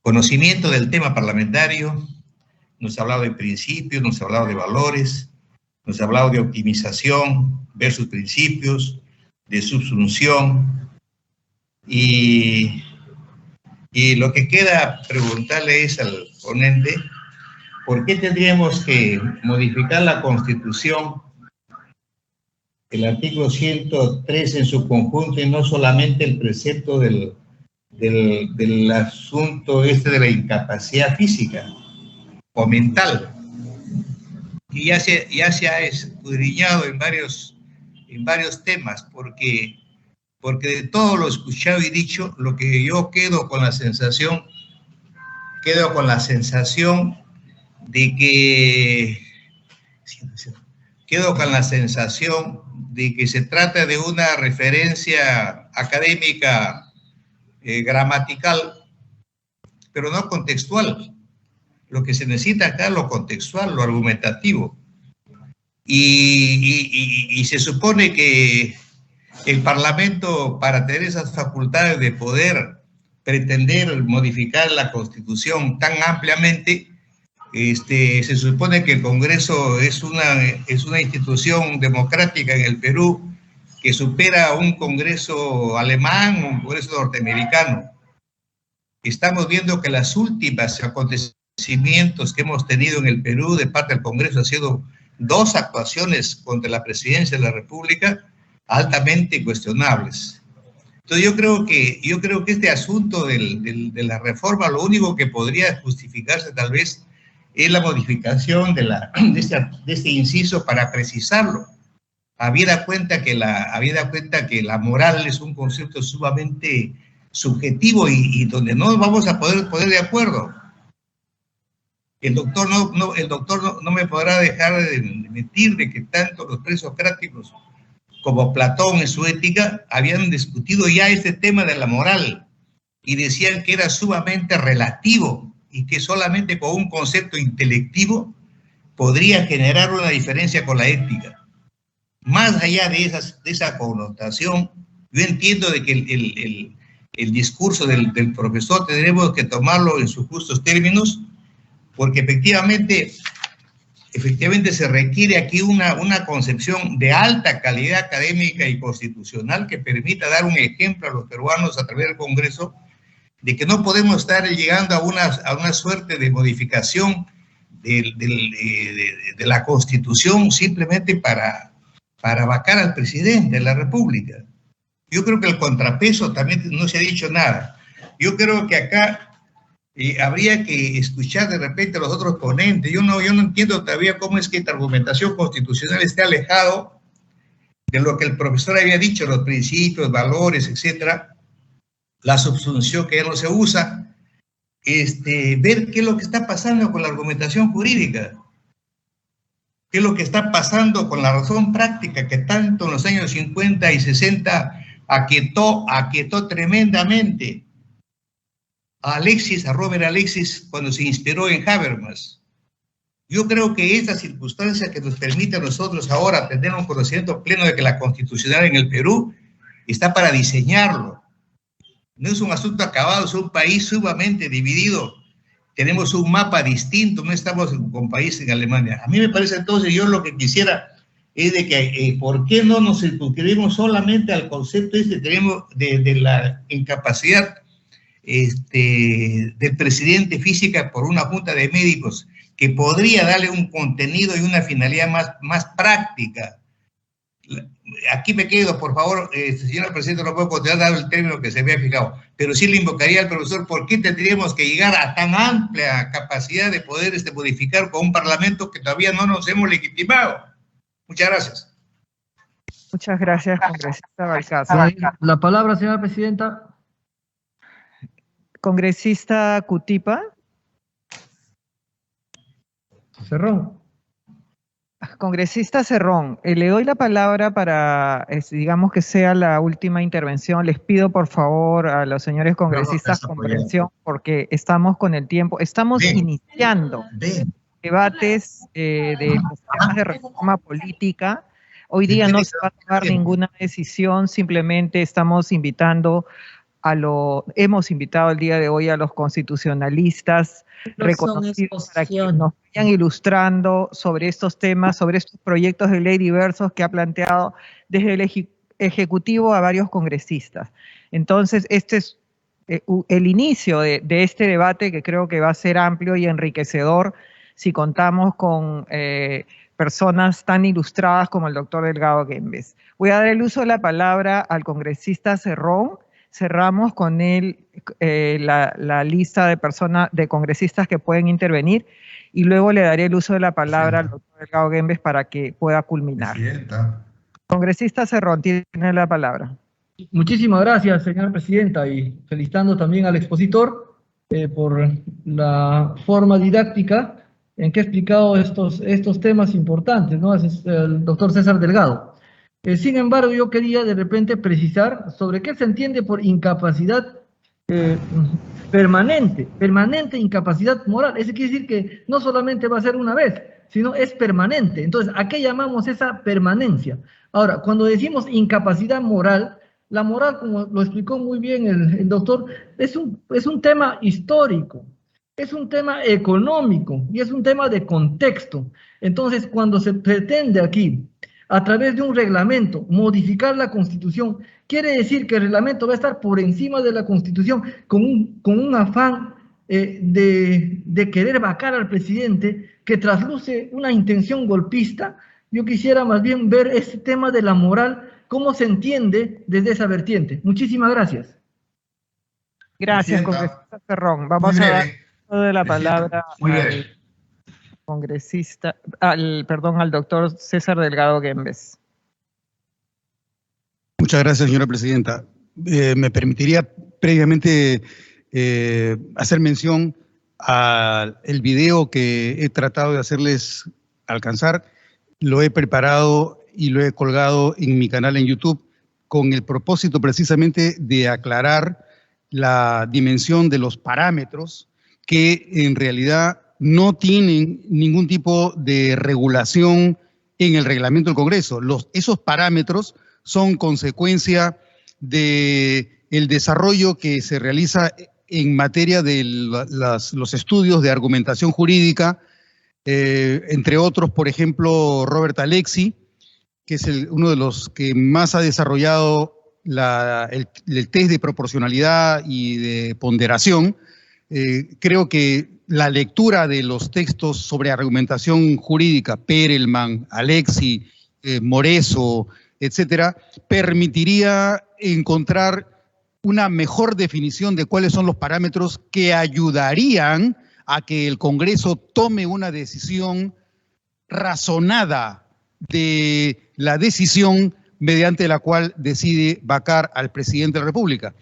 conocimiento del tema parlamentario, nos ha hablado de principios, nos ha hablado de valores, nos ha hablado de optimización versus principios, de subsunción, y lo que queda preguntarle es al ponente, ¿por qué tendríamos que modificar la Constitución, el artículo 103 en su conjunto y no solamente el precepto del asunto de la incapacidad física o mental? Y ya se ha escudriñado en varios temas, porque de todo lo escuchado y dicho, lo que yo quedo con la sensación de que se trata de una referencia académica gramatical, pero no contextual. Lo que se necesita acá es lo contextual, lo argumentativo. Y se supone que el Parlamento, para tener esas facultades de poder pretender modificar la Constitución tan ampliamente, se supone que el Congreso es una institución democrática en el Perú que supera a un Congreso alemán o un Congreso norteamericano. Estamos viendo que las últimas acontecimientos que hemos tenido en el Perú de parte del Congreso han sido dos actuaciones contra la presidencia de la República altamente cuestionables. Entonces yo creo que este asunto de la reforma, lo único que podría justificarse tal vez es la modificación de este inciso para precisarlo. Habida cuenta que la moral es un concepto sumamente subjetivo y donde no vamos a poder de acuerdo. El doctor no me podrá dejar de mentir de que tanto los presocráticos como Platón en su Ética habían discutido ya este tema de la moral y decían que era sumamente relativo y que solamente con un concepto intelectivo podría generar una diferencia con la ética. Más allá de esa connotación, yo entiendo de que el discurso del profesor tendremos que tomarlo en sus justos términos, porque efectivamente se requiere aquí una concepción de alta calidad académica y constitucional que permita dar un ejemplo a los peruanos a través del Congreso de que no podemos estar llegando a una suerte de modificación de la Constitución simplemente para vacar al presidente de la República. Yo creo que el contrapeso también no se ha dicho nada. Yo creo que acá habría que escuchar de repente a los otros ponentes. Yo no entiendo todavía cómo es que esta argumentación constitucional esté alejado de lo que el profesor había dicho, los principios, valores, etcétera, la subsunción que ya no se usa, ver qué es lo que está pasando con la argumentación jurídica, qué es lo que está pasando con la razón práctica que tanto en los años 50 y 60 aquietó tremendamente a Robert Alexis, cuando se inspiró en Habermas. Yo creo que esta circunstancia que nos permite a nosotros ahora tener un conocimiento pleno de que la constitucional en el Perú está para diseñarlo. No es un asunto acabado, es un país sumamente dividido. Tenemos un mapa distinto, no estamos con países en Alemania. A mí me parece entonces, yo lo que quisiera es de que, ¿por qué no nos circunscribimos solamente al concepto tenemos de la incapacidad del presidente física por una junta de médicos que podría darle un contenido y una finalidad más práctica? Aquí me quedo, por favor, señora presidenta, no puedo continuar dado el término que se me ha fijado, pero sí le invocaría al profesor, ¿por qué tendríamos que llegar a tan amplia capacidad de poder modificar con un parlamento que todavía no nos hemos legitimado? Muchas gracias. Muchas gracias, congresista Balcázar. La palabra, señora presidenta. Congresista Cutipa. Cerrón. Congresista Cerrón, le doy la palabra para, digamos que sea la última intervención. Les pido por favor a los señores congresistas comprensión porque estamos con el tiempo. Estamos iniciando debates de los temas de reforma política. Hoy día no se va a tomar ninguna decisión, simplemente estamos invitando hemos invitado el día de hoy a los constitucionalistas reconocidos para que nos vayan ilustrando sobre estos temas, sobre estos proyectos de ley diversos que ha planteado desde el Ejecutivo a varios congresistas. Entonces, este es el inicio de este debate que creo que va a ser amplio y enriquecedor si contamos con personas tan ilustradas como el doctor Delgado Guembes. Voy a dar el uso de la palabra al congresista Cerrón. Cerramos con él la lista de congresistas que pueden intervenir y luego le daré el uso de la palabra al doctor Delgado Guembes para que pueda culminar. Presidenta. Congresista Cerrón, tiene la palabra. Muchísimas gracias, señora presidenta, y felicitando también al expositor por la forma didáctica en que ha explicado estos temas importantes, ¿no? Es el doctor César Delgado. Sin embargo, yo quería de repente precisar sobre qué se entiende por incapacidad permanente incapacidad moral. Eso quiere decir que no solamente va a ser una vez, sino es permanente. Entonces, ¿a qué llamamos esa permanencia? Ahora, cuando decimos incapacidad moral, la moral, como lo explicó muy bien el doctor, es un tema histórico, es un tema económico y es un tema de contexto. Entonces, cuando se pretende aquí, a través de un reglamento, modificar la Constitución, quiere decir que el reglamento va a estar por encima de la Constitución con un afán de querer vacar al presidente, que trasluce una intención golpista. Yo quisiera más bien ver este tema de la moral, cómo se entiende desde esa vertiente. Muchísimas gracias. Gracias, congresista Cerrón. Vamos a dar toda la palabra al congresista, al doctor César Delgado Guembes. Muchas gracias, señora presidenta. Me permitiría previamente hacer mención al video que he tratado de hacerles alcanzar. Lo he preparado y lo he colgado en mi canal en YouTube con el propósito precisamente de aclarar la dimensión de los parámetros que en realidad no tienen ningún tipo de regulación en el reglamento del Congreso. Esos parámetros son consecuencia del desarrollo que se realiza en materia de los estudios de argumentación jurídica, entre otros, por ejemplo, Robert Alexi, que es uno de los que más ha desarrollado el test de proporcionalidad y de ponderación. Creo que la lectura de los textos sobre argumentación jurídica, Perelman, Alexi, Moreso, etcétera, permitiría encontrar una mejor definición de cuáles son los parámetros que ayudarían a que el Congreso tome una decisión razonada de la decisión mediante la cual decide vacar al presidente de la República.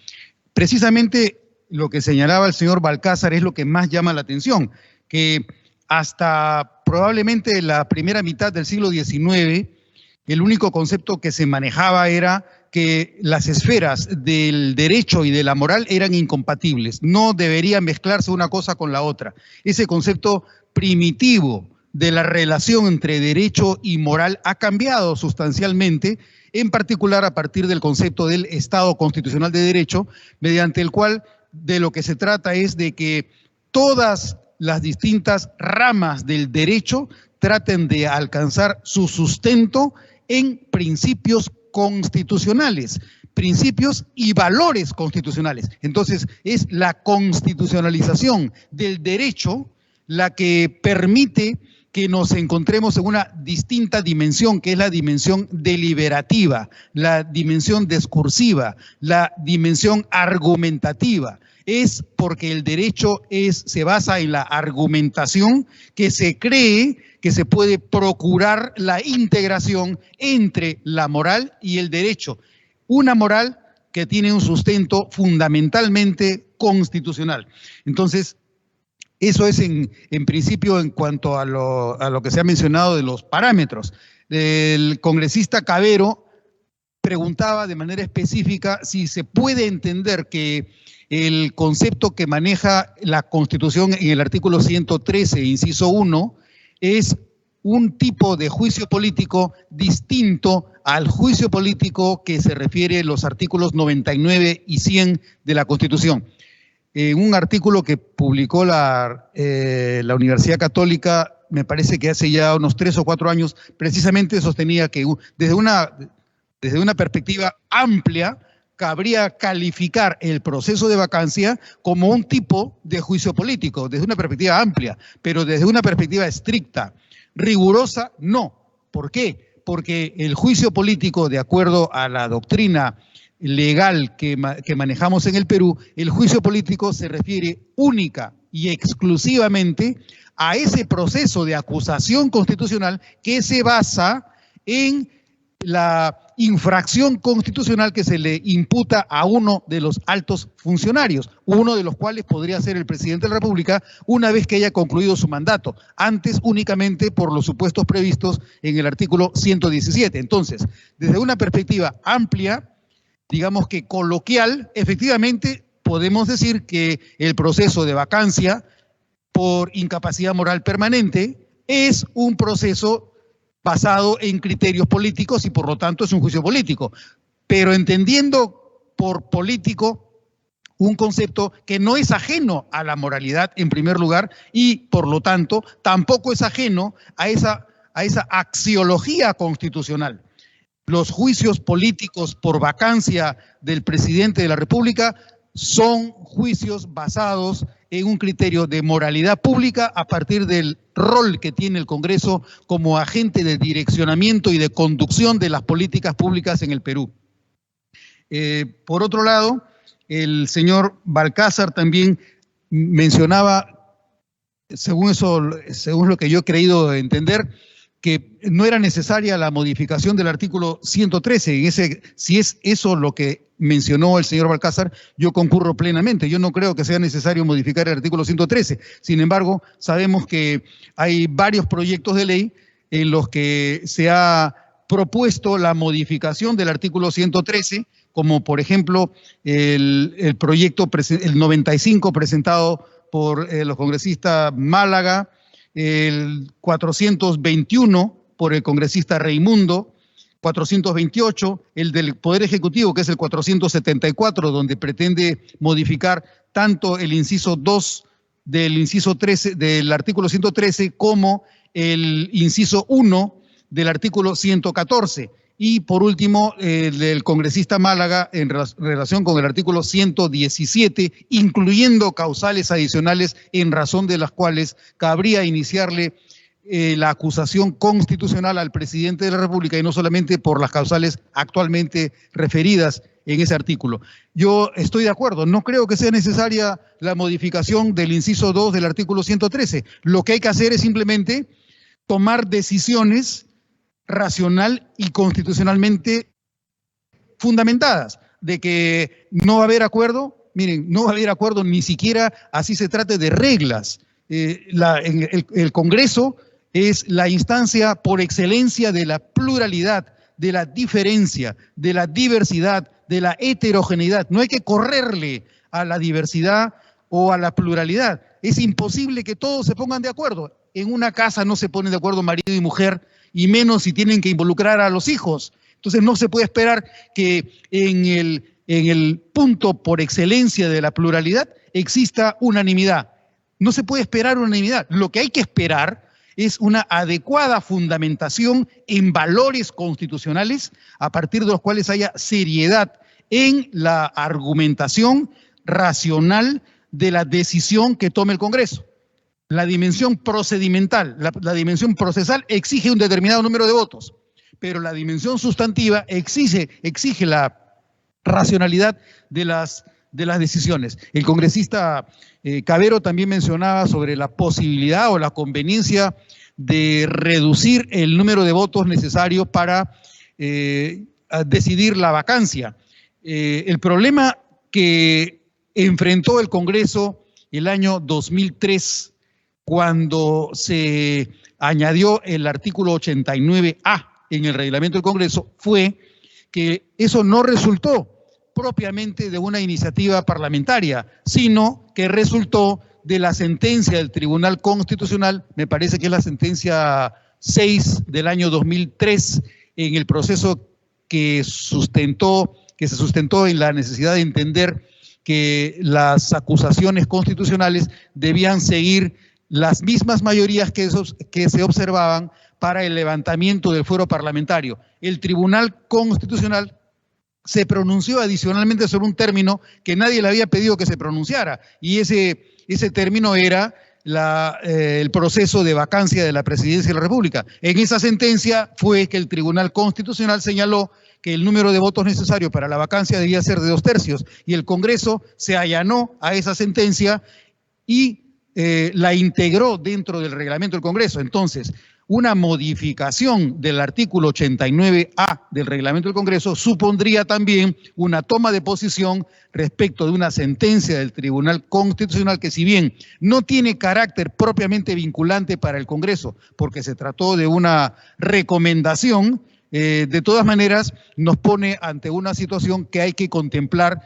Precisamente lo que señalaba el señor Balcázar es lo que más llama la atención, que hasta probablemente la primera mitad del siglo XIX, el único concepto que se manejaba era que las esferas del derecho y de la moral eran incompatibles, no debería mezclarse una cosa con la otra. Ese concepto primitivo de la relación entre derecho y moral ha cambiado sustancialmente, en particular a partir del concepto del Estado constitucional de derecho, mediante el cual de lo que se trata es de que todas las distintas ramas del derecho traten de alcanzar su sustento en principios constitucionales, principios y valores constitucionales. Entonces, es la constitucionalización del derecho la que permite que nos encontremos en una distinta dimensión, que es la dimensión deliberativa, la dimensión discursiva, la dimensión argumentativa. Es porque el derecho se basa en la argumentación que se cree que se puede procurar la integración entre la moral y el derecho. Una moral que tiene un sustento fundamentalmente constitucional. Entonces, eso es en principio en cuanto a lo que se ha mencionado de los parámetros. El congresista Cabero preguntaba de manera específica si se puede entender que el concepto que maneja la Constitución en el artículo 113, inciso 1, es un tipo de juicio político distinto al juicio político que se refiere a los artículos 99 y 100 de la Constitución. En un artículo que publicó la Universidad Católica, me parece que hace ya unos 3 o 4 años, precisamente sostenía que desde una perspectiva amplia, cabría calificar el proceso de vacancia como un tipo de juicio político, desde una perspectiva amplia, pero desde una perspectiva estricta, rigurosa, no. ¿Por qué? Porque el juicio político, de acuerdo a la doctrina legal que manejamos en el Perú, el juicio político se refiere única y exclusivamente a ese proceso de acusación constitucional que se basa en la infracción constitucional que se le imputa a uno de los altos funcionarios, uno de los cuales podría ser el presidente de la República una vez que haya concluido su mandato, antes únicamente por los supuestos previstos en el artículo 117. Entonces, desde una perspectiva amplia, digamos que coloquial, efectivamente podemos decir que el proceso de vacancia por incapacidad moral permanente es un proceso basado en criterios políticos y por lo tanto es un juicio político, pero entendiendo por político un concepto que no es ajeno a la moralidad en primer lugar y por lo tanto tampoco es ajeno a esa axiología constitucional. Los juicios políticos por vacancia del presidente de la República son juicios basados en un criterio de moralidad pública a partir del rol que tiene el Congreso como agente de direccionamiento y de conducción de las políticas públicas en el Perú. Por otro lado, el señor Balcázar también mencionaba, según lo que yo he creído entender, que no era necesaria la modificación del artículo 113. Si es eso lo que mencionó el señor Balcázar, yo concurro plenamente. Yo no creo que sea necesario modificar el artículo 113. Sin embargo, sabemos que hay varios proyectos de ley en los que se ha propuesto la modificación del artículo 113, como por ejemplo el proyecto, el 95 presentado por los congresistas Málaga, el 421 por el congresista Raimundo, 428, el del Poder Ejecutivo, que es el 474, donde pretende modificar tanto el inciso 2 del inciso 13 del artículo 113 como el inciso 1 del artículo 114. Y por último, el del congresista Málaga en relación con el artículo 117, incluyendo causales adicionales en razón de las cuales cabría iniciarle la acusación constitucional al presidente de la República y no solamente por las causales actualmente referidas en ese artículo. Yo estoy de acuerdo, no creo que sea necesaria la modificación del inciso 2 del artículo 113. Lo que hay que hacer es simplemente tomar decisiones racional y constitucionalmente fundamentadas, de que no va a haber acuerdo. Miren, no va a haber acuerdo ni siquiera así se trate de reglas. El Congreso es la instancia por excelencia de la pluralidad, de la diferencia, de la diversidad, de la heterogeneidad. No hay que correrle a la diversidad o a la pluralidad. Es imposible que todos se pongan de acuerdo. En una casa no se ponen de acuerdo marido y mujer, y menos si tienen que involucrar a los hijos. Entonces no se puede esperar que en el punto por excelencia de la pluralidad exista unanimidad. No se puede esperar unanimidad. Lo que hay que esperar es una adecuada fundamentación en valores constitucionales a partir de los cuales haya seriedad en la argumentación racional de la decisión que tome el Congreso. La dimensión procedimental, la dimensión procesal exige un determinado número de votos, pero la dimensión sustantiva exige la racionalidad de las decisiones. El congresista Cabero también mencionaba sobre la posibilidad o la conveniencia de reducir el número de votos necesarios para decidir la vacancia. El problema que enfrentó el Congreso el año 2003, cuando se añadió el artículo 89A en el reglamento del Congreso, fue que eso no resultó propiamente de una iniciativa parlamentaria, sino que resultó de la sentencia del Tribunal Constitucional, me parece que es la sentencia 6 del año 2003, en el proceso que se sustentó en la necesidad de entender que las acusaciones constitucionales debían seguir las mismas mayorías que se observaban para el levantamiento del fuero parlamentario. El Tribunal Constitucional se pronunció adicionalmente sobre un término que nadie le había pedido que se pronunciara, y ese término era el proceso de vacancia de la presidencia de la República. En esa sentencia fue que el Tribunal Constitucional señaló que el número de votos necesario para la vacancia debía ser de 2/3, y el Congreso se allanó a esa sentencia y la integró dentro del reglamento del Congreso. Entonces, una modificación del artículo 89A del reglamento del Congreso supondría también una toma de posición respecto de una sentencia del Tribunal Constitucional que, si bien no tiene carácter propiamente vinculante para el Congreso, porque se trató de una recomendación, de todas maneras nos pone ante una situación que hay que contemplar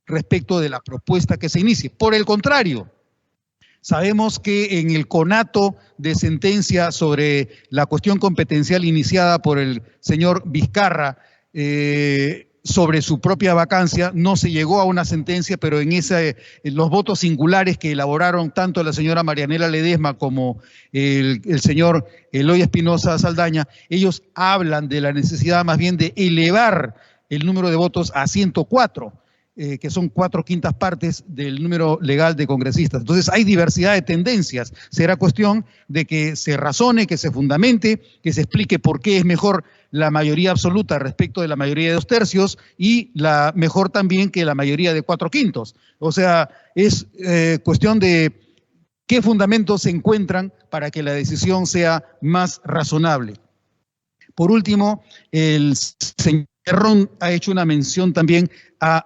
respecto de la propuesta que se inicie. Por el contrario, sabemos que en el conato de sentencia sobre la cuestión competencial iniciada por el señor Vizcarra sobre su propia vacancia, no se llegó a una sentencia, pero en los votos singulares que elaboraron tanto la señora Marianela Ledesma como el señor Eloy Espinosa Saldaña, ellos hablan de la necesidad más bien de elevar el número de votos a 104. que son 4/5 partes del número legal de congresistas. Entonces hay diversidad de tendencias. Será cuestión de que se razone, que se fundamente, que se explique por qué es mejor la mayoría absoluta respecto de la mayoría de 2/3 y la mejor también que la mayoría de 4/5. O sea, es cuestión de qué fundamentos se encuentran para que la decisión sea más razonable. Por último, el señor Ron ha hecho una mención también a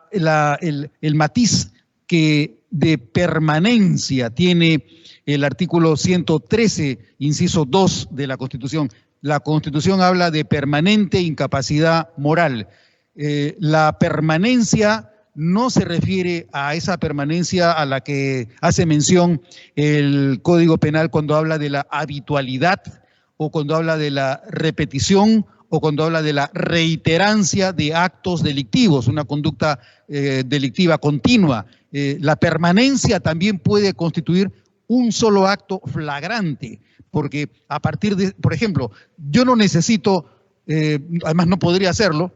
el matiz que de permanencia tiene el artículo 113, inciso 2 de la Constitución. La Constitución habla de permanente incapacidad moral. La permanencia no se refiere a esa permanencia a la que hace mención el Código Penal cuando habla de la habitualidad o cuando habla de la repetición o cuando habla de la reiterancia de actos delictivos, una conducta delictiva continua. La permanencia también puede constituir un solo acto flagrante, porque a partir de, por ejemplo, yo no necesito, además no podría hacerlo,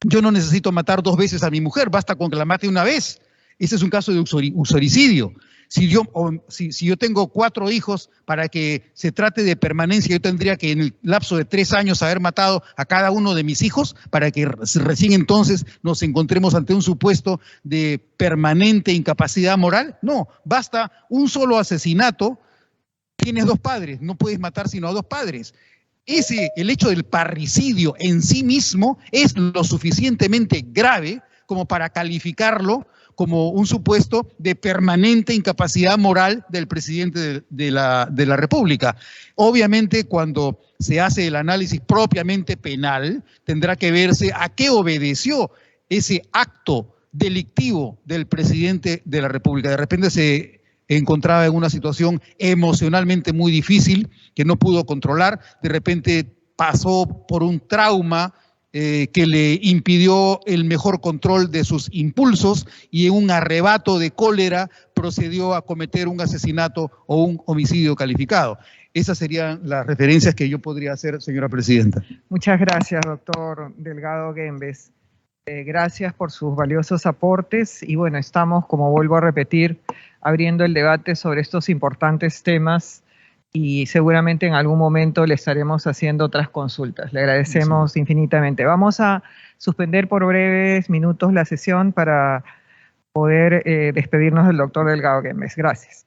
yo no necesito matar 2 veces a mi mujer, basta con que la mate una vez. Ese es un caso de uxoricidio. Si yo tengo 4 hijos, para que se trate de permanencia, yo tendría que en el lapso de 3 años haber matado a cada uno de mis hijos para que recién entonces nos encontremos ante un supuesto de permanente incapacidad moral. No, basta un solo asesinato, tienes 2 padres, no puedes matar sino a 2 padres. El hecho del parricidio en sí mismo es lo suficientemente grave como para calificarlo como un supuesto de permanente incapacidad moral del presidente de la República. Obviamente, cuando se hace el análisis propiamente penal, tendrá que verse a qué obedeció ese acto delictivo del presidente de la República. De repente se encontraba en una situación emocionalmente muy difícil que no pudo controlar, de repente pasó por un trauma que le impidió el mejor control de sus impulsos y en un arrebato de cólera procedió a cometer un asesinato o un homicidio calificado. Esas serían las referencias que yo podría hacer, señora presidenta. Muchas gracias, doctor Delgado Guembes. Gracias por sus valiosos aportes y bueno, estamos, como vuelvo a repetir, abriendo el debate sobre estos importantes temas y seguramente en algún momento le estaremos haciendo otras consultas. Le agradecemos infinitamente. Vamos a suspender por breves minutos la sesión para poder despedirnos del doctor Delgado Guembes. Gracias.